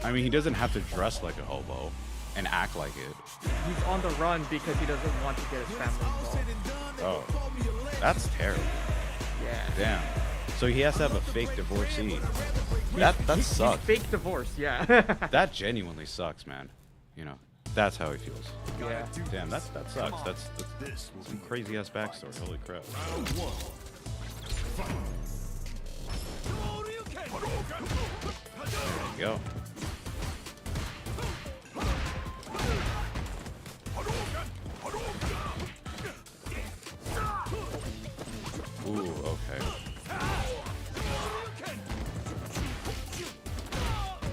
Speaker 1: I mean, he doesn't have to dress like a hobo and act like it.
Speaker 3: He's on the run because he doesn't want to get his family involved.
Speaker 1: Oh, that's terrible.
Speaker 3: Yeah.
Speaker 1: Damn. So he has to have a fake divorcee. That
Speaker 3: He's
Speaker 1: sucks.
Speaker 3: fake divorce, yeah.
Speaker 1: That genuinely sucks, man. That's how he feels.
Speaker 3: Yeah.
Speaker 1: Damn, that sucks. That's some crazy ass backstory. Holy crap. There you go. Ooh, okay.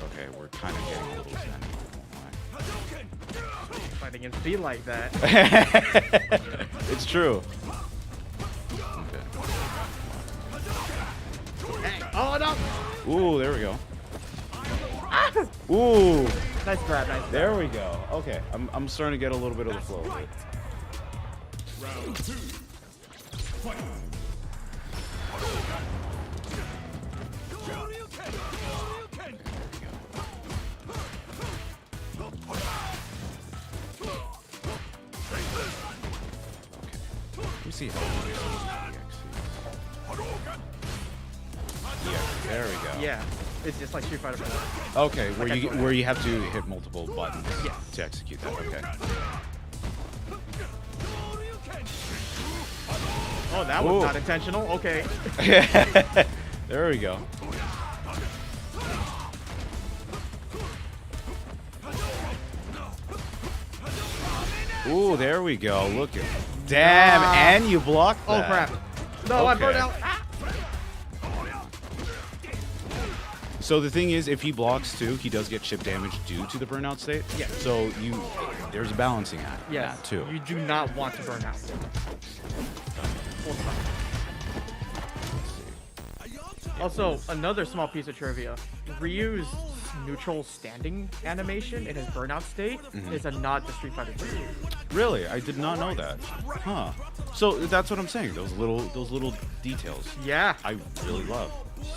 Speaker 1: Okay, we're kind of getting a little zen.
Speaker 3: Fighting against be like that.
Speaker 1: It's true.
Speaker 3: Hey, oh no!
Speaker 1: Ooh, there we go. Ooh,
Speaker 3: Nice grab, nice grab.
Speaker 1: there we go. Okay, I'm starting to get a little bit of the flow of it.
Speaker 4: Round 2. Fight.
Speaker 1: Let me see how it works. There we go.
Speaker 3: Yeah, it's just like Street Fighter 4.
Speaker 1: Okay, where you have to hit multiple buttons
Speaker 3: Yes.
Speaker 1: to execute that. Okay.
Speaker 3: Oh, that was
Speaker 1: Ooh.
Speaker 3: not intentional. Okay.
Speaker 1: There we go. Ooh, there we go. Look at. Damn, and you blocked that.
Speaker 3: Oh crap. No, I burned
Speaker 1: Okay.
Speaker 3: out. Ah!
Speaker 1: So the thing is, if he blocks too, he does get chip damage due to the burnout state.
Speaker 3: Yeah.
Speaker 1: So there's a balancing act in
Speaker 3: Yes.
Speaker 1: that too.
Speaker 3: You do not want to burn out. Full stop. Also, another small piece of trivia. Ryu's neutral standing animation in his burnout state is a nod to Street Fighter 2.
Speaker 1: Really, I did not know that. Huh. So that's what I'm saying. Those little details.
Speaker 3: Yeah,
Speaker 1: I really love.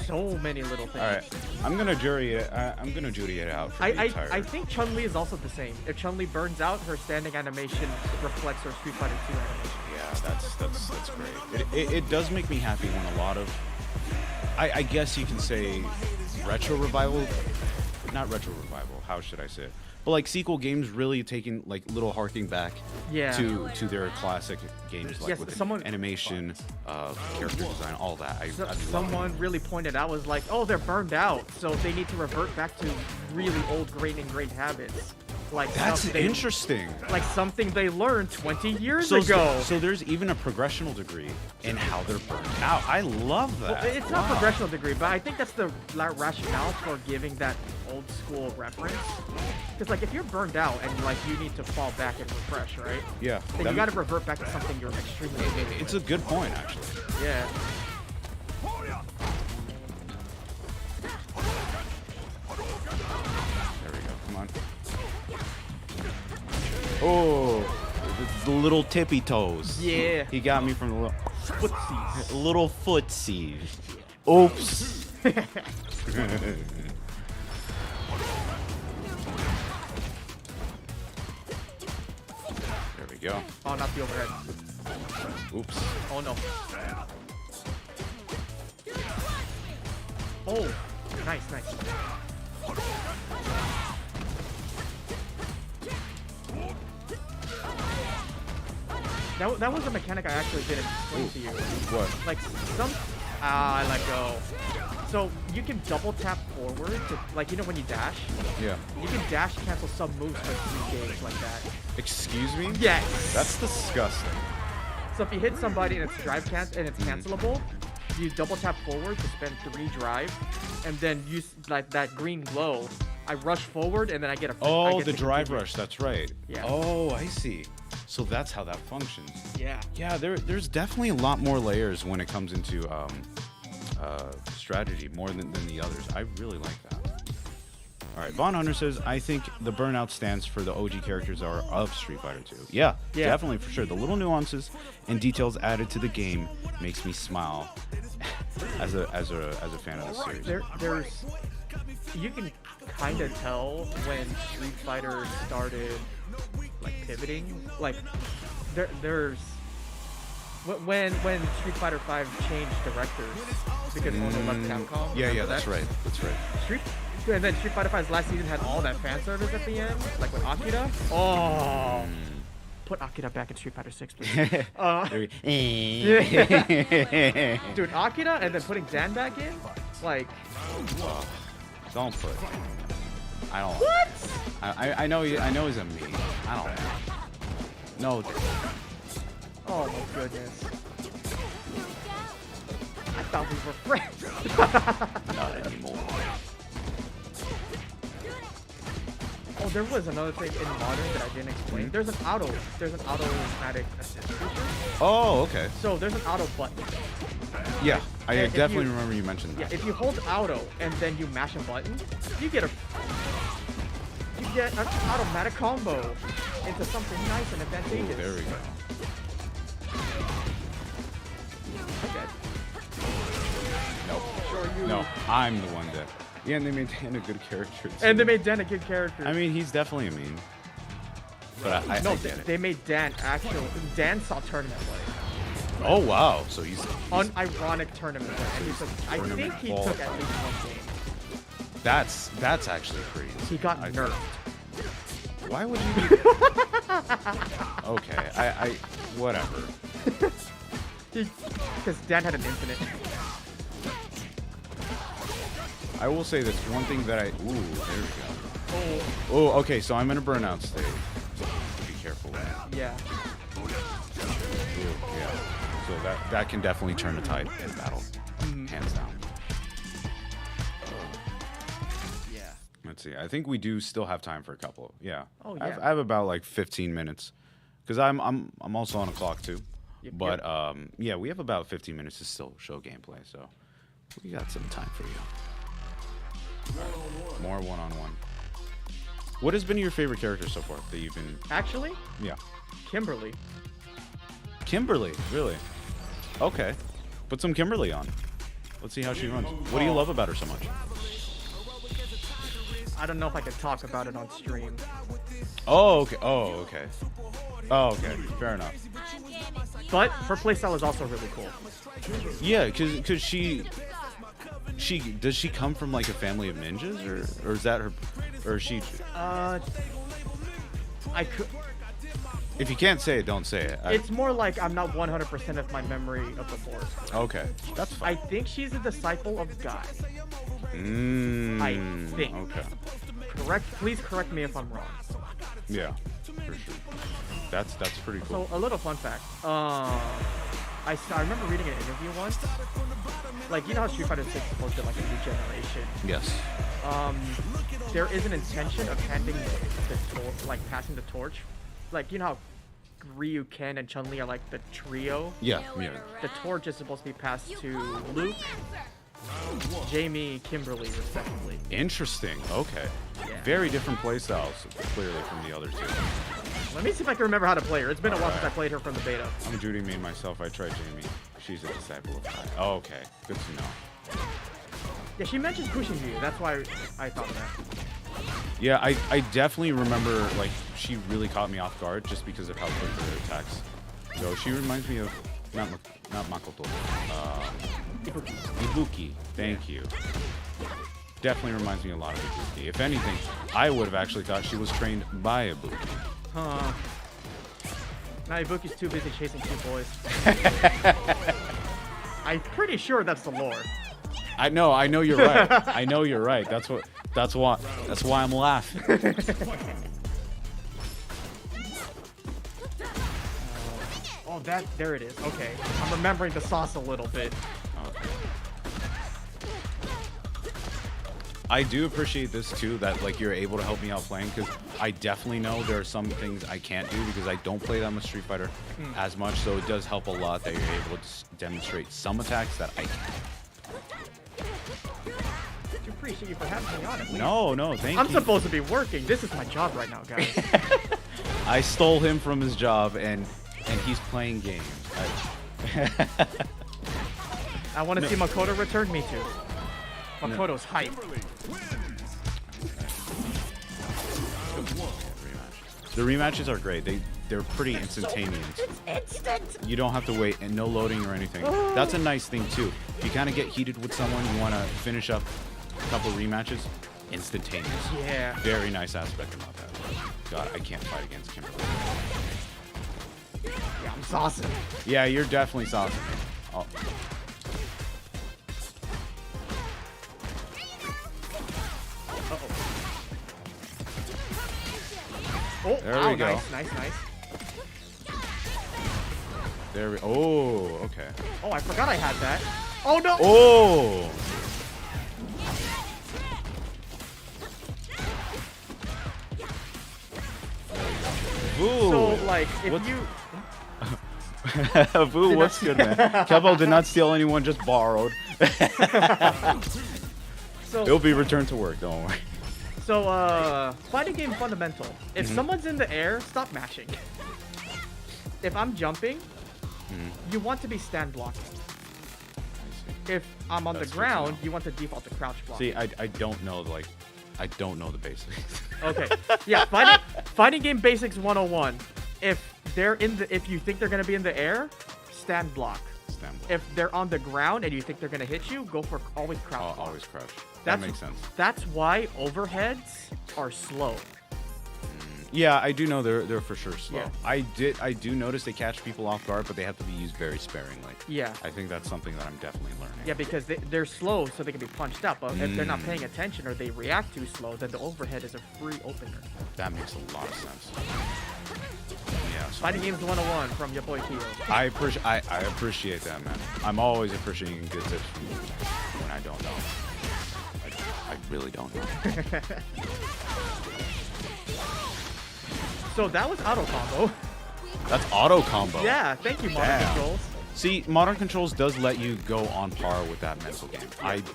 Speaker 3: so many little things.
Speaker 1: All right, I'm gonna jury it. I'm gonna jury it out. For the entire...
Speaker 3: I think Chun-Li is also the same. If Chun-Li burns out, her standing animation reflects her Street Fighter 2 animation.
Speaker 1: Yeah, that's great. It does make me happy when a lot of, I guess you can say, retro revival. Not retro revival. How should I say it? But like sequel games really taking like little harking back
Speaker 3: Yeah.
Speaker 1: to their classic games, like
Speaker 3: Yes,
Speaker 1: with
Speaker 3: someone-
Speaker 1: animation, character design, all that. I love it.
Speaker 3: Someone really pointed out was like, oh, they're burned out, so they need to revert back to really old, ingrained habits. Like
Speaker 1: That's
Speaker 3: stuff they-
Speaker 1: interesting.
Speaker 3: Like something they learned 20 years
Speaker 1: So,
Speaker 3: ago.
Speaker 1: so there's even a progressional degree in how they're burned out. I love that.
Speaker 3: Well, it's not progressional degree, but I think that's the rationale for giving that old school reference. Because like if you're burned out and like you need to fall back and refresh, right?
Speaker 1: Yeah.
Speaker 3: Then you got to revert back to something you're extremely familiar with.
Speaker 1: It's a good point, actually.
Speaker 3: Yeah.
Speaker 1: There we go. Come on. Oh, the little tippy toes.
Speaker 3: Yeah.
Speaker 1: He got me from the
Speaker 3: Footsies.
Speaker 1: little footsie. Oops. There we go.
Speaker 3: Oh, not the overhead.
Speaker 1: Oops.
Speaker 3: Oh no. Oh, nice, nice. That was a mechanic I actually didn't explain to you.
Speaker 1: What?
Speaker 3: Like some I let go. So you can double tap forward to, like, you know when you dash?
Speaker 1: Yeah.
Speaker 3: You can dash cancel some moves for 3 gauge like that.
Speaker 1: Excuse me?
Speaker 3: Yes.
Speaker 1: That's disgusting.
Speaker 3: So if you hit somebody and it's cancelable, you double tap forward to spend 3 drive, and then use like that green glow. I rush forward and then I get a. I
Speaker 1: Oh,
Speaker 3: get
Speaker 1: the
Speaker 3: to
Speaker 1: drive
Speaker 3: continue.
Speaker 1: rush. That's right.
Speaker 3: Yeah.
Speaker 1: Oh, I see. So that's how that functions.
Speaker 3: Yeah.
Speaker 1: Yeah, there's definitely a lot more layers when it comes into strategy, more than the others. I really like that. All right, Von Hunter says, I think the burnout stance for the OG characters are of Street Fighter 2. Yeah,
Speaker 3: Yeah.
Speaker 1: definitely, for sure. The little nuances and details added to the game makes me smile as a fan of the series.
Speaker 3: There's you can kind of tell when Street Fighter started like pivoting. Like there's when Street Fighter 5 changed directors because Ono left Capcom.
Speaker 1: Yeah,
Speaker 3: remember
Speaker 1: that's
Speaker 3: that?
Speaker 1: right. That's right.
Speaker 3: And then Street Fighter 5's last season had all that fan service at the end, like with Akira. Oh, put Akira back in Street Fighter 6, please. Dude, Akira and then putting Dan back in, like.
Speaker 1: Don't put. I don't.
Speaker 3: What?
Speaker 1: I know. I know he's a me. I don't know. No.
Speaker 3: Oh my goodness. I thought we were friends.
Speaker 1: Not anymore.
Speaker 3: Oh, there was another thing in Modern that I didn't explain. There's an automatic assist feature.
Speaker 1: Oh, okay.
Speaker 3: So there's an auto button.
Speaker 1: Yeah, I
Speaker 3: If
Speaker 1: definitely
Speaker 3: you-
Speaker 1: remember you mentioned
Speaker 3: Yeah,
Speaker 1: that.
Speaker 3: if you hold auto and then you mash a button, you get an automatic combo into something nice and
Speaker 1: Ooh,
Speaker 3: advantageous.
Speaker 1: there we go.
Speaker 3: Okay.
Speaker 1: Nope.
Speaker 3: Sure you.
Speaker 1: No, I'm the one that. Yeah, and they maintain a good character. Too.
Speaker 3: And they made Dan a good character.
Speaker 1: I mean, he's definitely a meme. But I
Speaker 3: no,
Speaker 1: get it.
Speaker 3: they made Dan actual. Dan saw tournament play.
Speaker 1: Oh wow. So he's
Speaker 3: Unironic tournament. And he took, I think
Speaker 1: Tournament
Speaker 3: he
Speaker 1: ball.
Speaker 3: took at least one game.
Speaker 1: that's actually pretty.
Speaker 3: He got nerfed.
Speaker 1: Why would you be Okay, I whatever.
Speaker 3: Because Dan had an infinite.
Speaker 1: I will say this one thing that ooh, there we go.
Speaker 3: Oh,
Speaker 1: Oh, okay, so I'm in a burnout state. Be careful.
Speaker 3: yeah.
Speaker 1: Ooh, yeah. So that can definitely turn the tide in battle. Hands down.
Speaker 3: Yeah.
Speaker 1: Let's see. I think we do still have time for a couple. Yeah.
Speaker 3: Oh,
Speaker 1: I
Speaker 3: yeah.
Speaker 1: have about like 15 minutes, because I'm also on a clock too.
Speaker 3: Yep,
Speaker 1: But
Speaker 3: yep.
Speaker 1: yeah, we have about 15 minutes to still show gameplay, so we got some time for you. More one-on-one. What has been your favorite character so far that you've been?
Speaker 3: Actually,
Speaker 1: Yeah.
Speaker 3: Kimberly.
Speaker 1: Kimberly, really? Okay. Put some Kimberly on. Let's see how she runs. What do you love about her so much?
Speaker 3: I don't know if I can talk about it on stream.
Speaker 1: Oh, okay. Oh, okay. Oh, okay. Fair enough.
Speaker 3: But her playstyle is also really cool.
Speaker 1: Yeah, because she does she come from like a family of ninjas, or is that her, or is she?
Speaker 3: I could.
Speaker 1: If you can't say it, don't say it.
Speaker 3: It's more like I'm not 100% of my memory of the lore.
Speaker 1: Okay, that's
Speaker 3: I
Speaker 1: fine.
Speaker 3: think she's a disciple of Guy. I think.
Speaker 1: Okay.
Speaker 3: Please correct me if I'm wrong.
Speaker 1: Yeah, for sure. That's pretty cool.
Speaker 3: So a little fun fact. I remember reading an interview once. Like, you know how Street Fighter 6 is supposed to be like a new generation.
Speaker 1: Yes.
Speaker 3: There is an intention of handing passing the torch. Like, you know how Ryu, Ken, and Chun-Li are like the trio.
Speaker 1: Yeah. Yeah.
Speaker 3: The torch is supposed to be passed to Luke, Jamie, Kimberly, respectively.
Speaker 1: Interesting. Okay.
Speaker 3: Yeah.
Speaker 1: Very different playstyles, clearly, from the other two.
Speaker 3: Let me see if I can remember how to play her. It's been a while since I played her from the beta.
Speaker 1: I'm Judy, me myself. I tried Jamie. She's a disciple of Kai. Oh, okay. Good to know.
Speaker 3: Yeah, she mentioned pushing you. That's why I thought of that.
Speaker 1: Yeah, I definitely remember, like, she really caught me off guard just because of how quick her attacks. So she reminds me of, not Makoto, Ibuki. Thank you. Definitely reminds me a lot of Ibuki. If anything, I would have actually thought she was trained by Ibuki.
Speaker 3: Huh. Nah, Ibuki's too busy chasing two boys. I'm pretty sure that's the lore.
Speaker 1: I know you're right. I know you're right. That's why I'm laughing.
Speaker 3: Oh, there it is. Okay. I'm remembering the sauce a little bit.
Speaker 1: Okay. I do appreciate this too, that like you're able to help me out playing, because I definitely know there are some things I can't do because I don't play that much Street Fighter as much, so it does help a lot that you're able to demonstrate some attacks that I can't.
Speaker 3: I appreciate you for having me on at least.
Speaker 1: No, thank
Speaker 3: I'm
Speaker 1: you.
Speaker 3: supposed to be working. This is my job right now, guys.
Speaker 1: I stole him from his job, and he's playing games.
Speaker 3: I want to see Makoto return. Me too. Makoto's hype.
Speaker 1: The rematches are great. They're pretty instantaneous. You don't have to wait, and no loading or anything. That's a nice thing too. If you kind of get heated with someone, you want to finish up a couple rematches, instantaneous.
Speaker 3: Yeah.
Speaker 1: Very nice aspect about that. God, I can't fight against Kimberly.
Speaker 3: Yeah, I'm saucing.
Speaker 1: Yeah, you're definitely saucing me. Oh.
Speaker 3: Oh,
Speaker 1: There
Speaker 3: wow,
Speaker 1: we go.
Speaker 3: Nice.
Speaker 1: There we. Oh, okay.
Speaker 3: Oh, I forgot I had that. Oh no.
Speaker 1: Oh. Ooh.
Speaker 3: So like, if
Speaker 1: What's-
Speaker 3: you.
Speaker 1: Boo, what's good, man? Kelphelp did not steal anyone, just borrowed. It'll be returned to work, don't worry.
Speaker 3: So, fighting game fundamental. If someone's in the air, stop mashing. If I'm jumping, you want to be stand blocking. If I'm on
Speaker 1: That's
Speaker 3: the
Speaker 1: good to
Speaker 3: ground,
Speaker 1: know.
Speaker 3: you want to default to crouch block.
Speaker 1: See, I don't know, like, I don't know the basics.
Speaker 3: Okay. Yeah, fighting game basics 101. If you think they're gonna be in the air, stand block.
Speaker 1: Stand block.
Speaker 3: If they're on the ground and you think they're gonna hit you, go for always crouch.
Speaker 1: Oh,
Speaker 3: block.
Speaker 1: always crouch. That
Speaker 3: That's-
Speaker 1: makes sense.
Speaker 3: That's why overheads are slow.
Speaker 1: Yeah, I do know they're for sure slow.
Speaker 3: Yeah.
Speaker 1: I do notice they catch people off guard, but they have to be used very sparingly.
Speaker 3: Yeah.
Speaker 1: I think that's something that I'm definitely learning.
Speaker 3: Yeah, because they're slow, so they can be punched up. But if they're not paying attention or they react too slow, then the overhead is a free opener.
Speaker 1: That makes a lot of sense. Yeah. So
Speaker 3: Fighting Games 101 from your boy Kyo.
Speaker 1: I appreciate that, man. I'm always appreciating good tips from you when I don't know. I really don't know.
Speaker 3: So that was auto combo.
Speaker 1: That's auto combo.
Speaker 3: Yeah, thank you, Modern
Speaker 1: Damn.
Speaker 3: Controls.
Speaker 1: See, Modern Controls does let you go on par with that mental game. I do.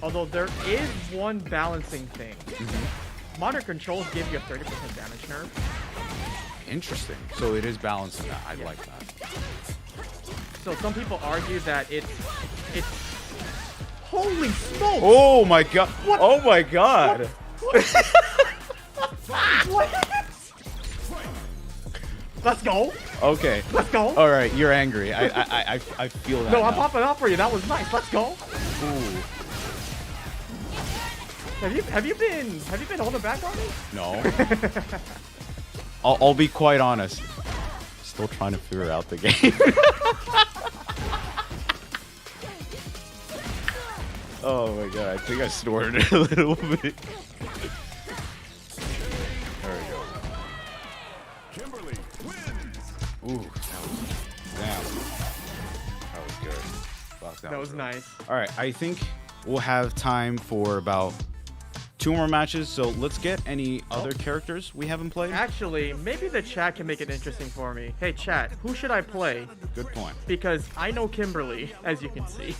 Speaker 3: Although there is one balancing thing. Modern Controls give you a 30% damage nerf.
Speaker 1: Interesting. So it is balancing that. I like that.
Speaker 3: So some people argue that it's holy smokes!
Speaker 1: Oh my god.
Speaker 3: What?
Speaker 1: Oh my god.
Speaker 3: What? Let's go.
Speaker 1: Okay.
Speaker 3: Let's go.
Speaker 1: All right, you're angry. I feel that.
Speaker 3: No, I'm
Speaker 1: now.
Speaker 3: popping off for you. That was nice. Let's go.
Speaker 1: Ooh.
Speaker 3: Have you been holding back on me?
Speaker 1: No. I'll be quite honest. Still trying to figure out the game. Oh my god, I think I snorted a little bit. There we go.
Speaker 4: Kimberly wins.
Speaker 1: Ooh, damn. That was good. Fuck,
Speaker 3: That was
Speaker 1: good.
Speaker 3: nice.
Speaker 1: All right, I think we'll have time for about 2 more matches. So let's get any other characters we haven't played.
Speaker 3: Actually, maybe the chat can make it interesting for me. Hey, chat, who should I play?
Speaker 1: Good point.
Speaker 3: Because I know Kimberly, as you can see.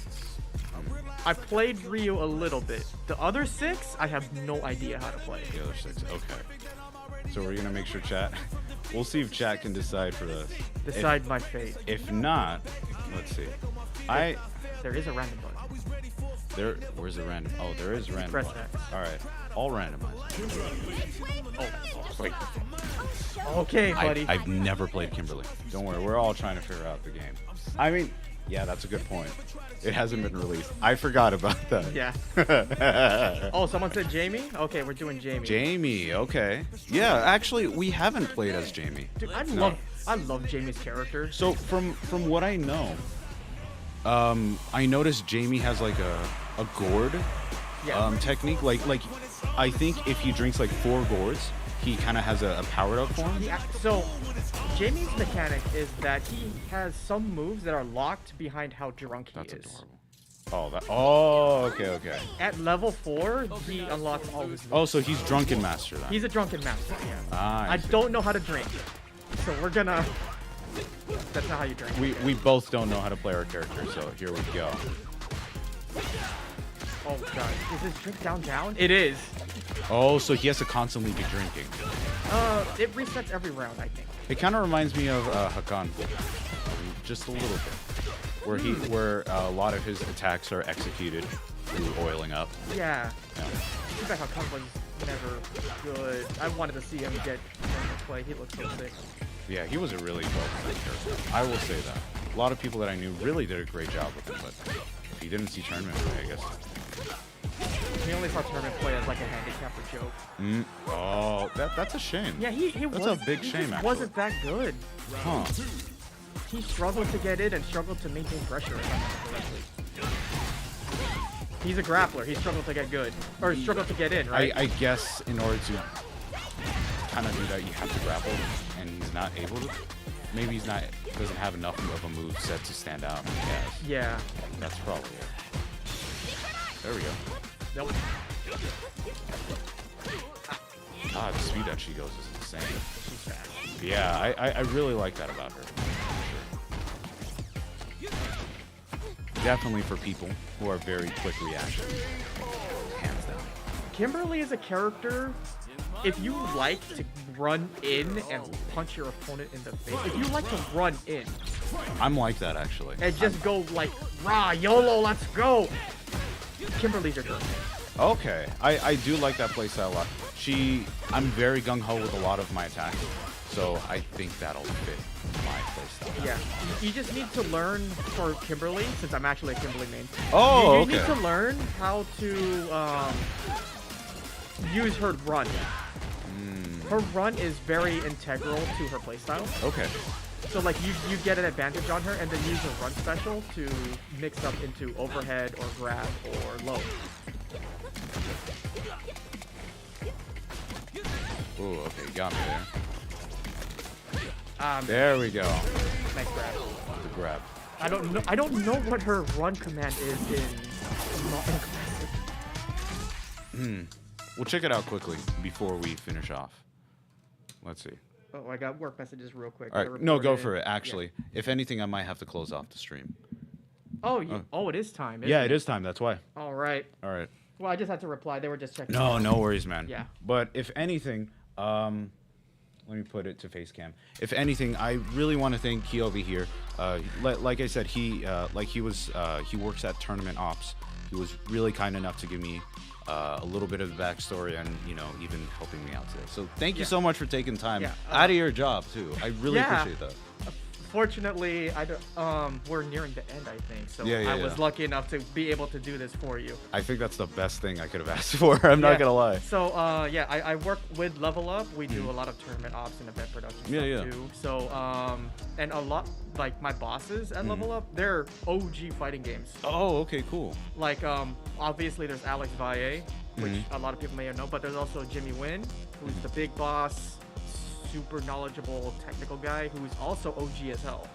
Speaker 3: I played Ryu a little bit. The other 6, I have no idea how to play.
Speaker 1: The other 6. Okay. So we're gonna make sure chat. We'll see if chat can decide for us.
Speaker 3: Decide my fate.
Speaker 1: If not, let's see.
Speaker 3: There is a random button.
Speaker 1: Where's the random? Oh, there is random.
Speaker 3: Press
Speaker 1: button.
Speaker 3: X.
Speaker 1: All right. All randomized.
Speaker 3: Oh, wait. Okay, buddy.
Speaker 1: I've never played Kimberly. Don't worry. We're all trying to figure out the game. I mean, yeah, that's a good point. It hasn't been released. I forgot about that.
Speaker 3: Yeah. Oh, someone said Jamie? Okay, we're doing Jamie.
Speaker 1: Jamie. Okay. Yeah, actually, we haven't played as Jamie.
Speaker 3: Dude, I
Speaker 1: No.
Speaker 3: love Jamie's character.
Speaker 1: So from what I know, I noticed Jamie has like a gourd technique. Like I think if he drinks like 4 gourds, he kind of has a powered up form.
Speaker 3: Yeah, so Jamie's mechanic is that he has some moves that are locked behind how drunk he
Speaker 1: That's
Speaker 3: is.
Speaker 1: adorable. Oh, okay.
Speaker 3: At level 4, he unlocks all his moves.
Speaker 1: Oh, so he's drunken master then.
Speaker 3: He's a drunken master, yeah.
Speaker 1: Ah,
Speaker 3: I
Speaker 1: see.
Speaker 3: don't know how to drink. So we're gonna... That's not how you drink.
Speaker 1: We both don't know how to play our character, so here we go.
Speaker 3: Oh god. Is this drink down? It is.
Speaker 1: Oh, so he has to constantly be drinking.
Speaker 3: It resets every round, I think.
Speaker 1: It kind of reminds me of Hakan, just a little bit, where a lot of his attacks are executed through oiling up.
Speaker 3: Yeah.
Speaker 1: Yeah.
Speaker 3: Too bad Hakan was never good. I wanted to see him get play. He looks so sick.
Speaker 1: Yeah, he was a really well-played character. I will say that. A lot of people that I knew really did a great job with him, but if he didn't see tournament play, I guess.
Speaker 3: He only saw tournament play as like a handicapper joke.
Speaker 1: Oh, that's a shame.
Speaker 3: Yeah, he
Speaker 1: That's
Speaker 3: was,
Speaker 1: a big
Speaker 3: he
Speaker 1: shame,
Speaker 3: just
Speaker 1: actually.
Speaker 3: wasn't that good.
Speaker 1: Huh.
Speaker 3: He struggled to get in and struggled to maintain pressure. If I remember correctly. He's a grappler. He struggled to get good. Or struggled to get in, right?
Speaker 1: I guess in order to kind of do that, you have to grapple, and he's not able to. Maybe doesn't have enough of a move set to stand out. I guess.
Speaker 3: Yeah.
Speaker 1: That's probably it. There we go.
Speaker 3: Nope.
Speaker 1: God, the speed that she goes is insane.
Speaker 3: She's fast.
Speaker 1: Yeah, I really like that about her. Definitely for people who are very quick reaction. Hands down.
Speaker 3: Kimberly is a character, if you like to run in and punch your opponent in the face, if you like to run in
Speaker 1: I'm like that, actually.
Speaker 3: and just go like, rah, YOLO, let's go, Kimberly's your girl.
Speaker 1: Okay, I do like that playstyle a lot. I'm very gung-ho with a lot of my attacks, so I think that'll fit my playstyle.
Speaker 3: Yeah, you just need to learn for Kimberly, since I'm actually a Kimberly main.
Speaker 1: Oh,
Speaker 3: you
Speaker 1: okay.
Speaker 3: need to learn how to use her run. Her run is very integral to her playstyle.
Speaker 1: Okay.
Speaker 3: So like you get an advantage on her, and then use her run special to mix up into overhead or grab or low.
Speaker 1: Ooh, okay, got me there.
Speaker 3: There.
Speaker 1: There we go.
Speaker 3: Nice grab.
Speaker 1: The grab.
Speaker 3: I don't know what her run command is in classic.
Speaker 1: We'll check it out quickly before we finish off. Let's see.
Speaker 3: Oh, I got work messages real quick.
Speaker 1: All right, no, go for it. Actually, if anything, I might have to close off the stream.
Speaker 3: Oh, oh, it is time. Isn't
Speaker 1: Yeah, it is time. That's why.
Speaker 3: All right.
Speaker 1: All right.
Speaker 3: Well, I just had to reply. They were just checking.
Speaker 1: No, no worries, man.
Speaker 3: Yeah.
Speaker 1: But if anything, let me put it to face cam. If anything, I really want to thank Kiyobi here. Like I said, he works at Tournament Ops. He was really kind enough to give me a little bit of the backstory and even helping me out today. So thank you so much for taking time out of your job too. I really appreciate that.
Speaker 3: Fortunately, we're nearing the end, I think. So I was lucky enough to be able to do this for you.
Speaker 1: I think that's the best thing I could have asked for. I'm not gonna lie.
Speaker 3: So I work with Level Up. We do a lot of tournament ops and event production stuff too. So and a lot like my bosses at Level Up, they're OG fighting games.
Speaker 1: Oh, okay, cool.
Speaker 3: Like obviously there's Alex Valle, which a lot of people may know, but there's also Jimmy Wynn, who's the big boss. Super knowledgeable technical guy who's also OG as hell.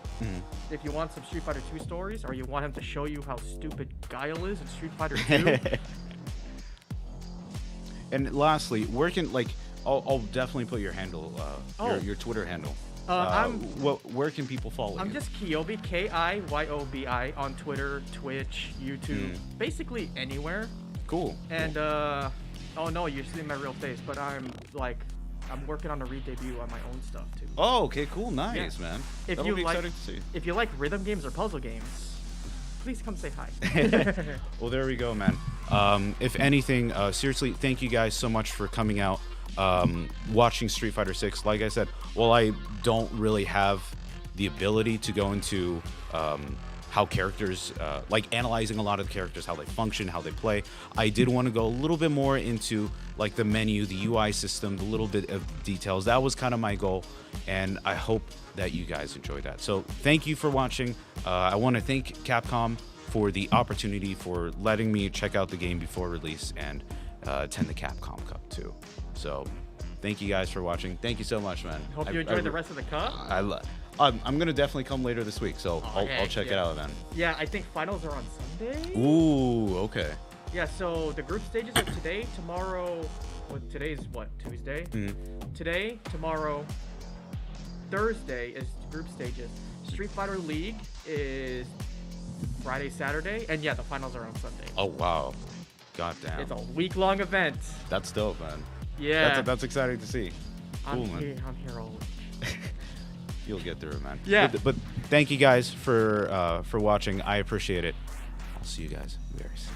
Speaker 3: If you want some Street Fighter 2 stories, or you want him to show you how stupid Guile is in Street Fighter 2.
Speaker 1: And lastly, where can I'll definitely put your handle, your Twitter handle. Where can people follow you?
Speaker 3: I'm just Kiyobi, Kiyobi on Twitter, Twitch, YouTube, basically anywhere.
Speaker 1: Cool.
Speaker 3: And oh no, you're seeing my real face, but I'm working on a re-debut on my own stuff too.
Speaker 1: Oh, okay, cool, nice, man.
Speaker 3: If
Speaker 1: That'll be exciting to see.
Speaker 3: If you like rhythm games or puzzle games, please come say hi.
Speaker 1: Well, there we go, man. If anything, seriously, thank you guys so much for coming out, watching Street Fighter 6. Like I said, while I don't really have the ability to go into how characters, like analyzing a lot of the characters, how they function, how they play, I did want to go a little bit more into like the menu, the UI system, the little bit of details. That was kind of my goal, and I hope that you guys enjoyed that. So thank you for watching. I want to thank Capcom for the opportunity for letting me check out the game before release and attend the Capcom Cup too. So thank you guys for watching. Thank you so much, man.
Speaker 3: Hope you enjoyed the rest of the cup.
Speaker 1: I'm gonna definitely come later this week, so I'll check it out then.
Speaker 3: Yeah, I think finals are on Sunday.
Speaker 1: Ooh, okay.
Speaker 3: Yeah, so the group stages are today, tomorrow. Well, today's what, Tuesday? Today, tomorrow, Thursday is group stages. Street Fighter League is Friday, Saturday, and yeah, the finals are on Sunday.
Speaker 1: Oh wow, goddamn.
Speaker 3: It's a week-long event.
Speaker 1: That's dope, man.
Speaker 3: Yeah.
Speaker 1: That's exciting to see. Cool, man.
Speaker 3: I'm here all week.
Speaker 1: You'll get through it, man.
Speaker 3: Yeah.
Speaker 1: But thank you guys for watching. I appreciate it. I'll see you guys very soon.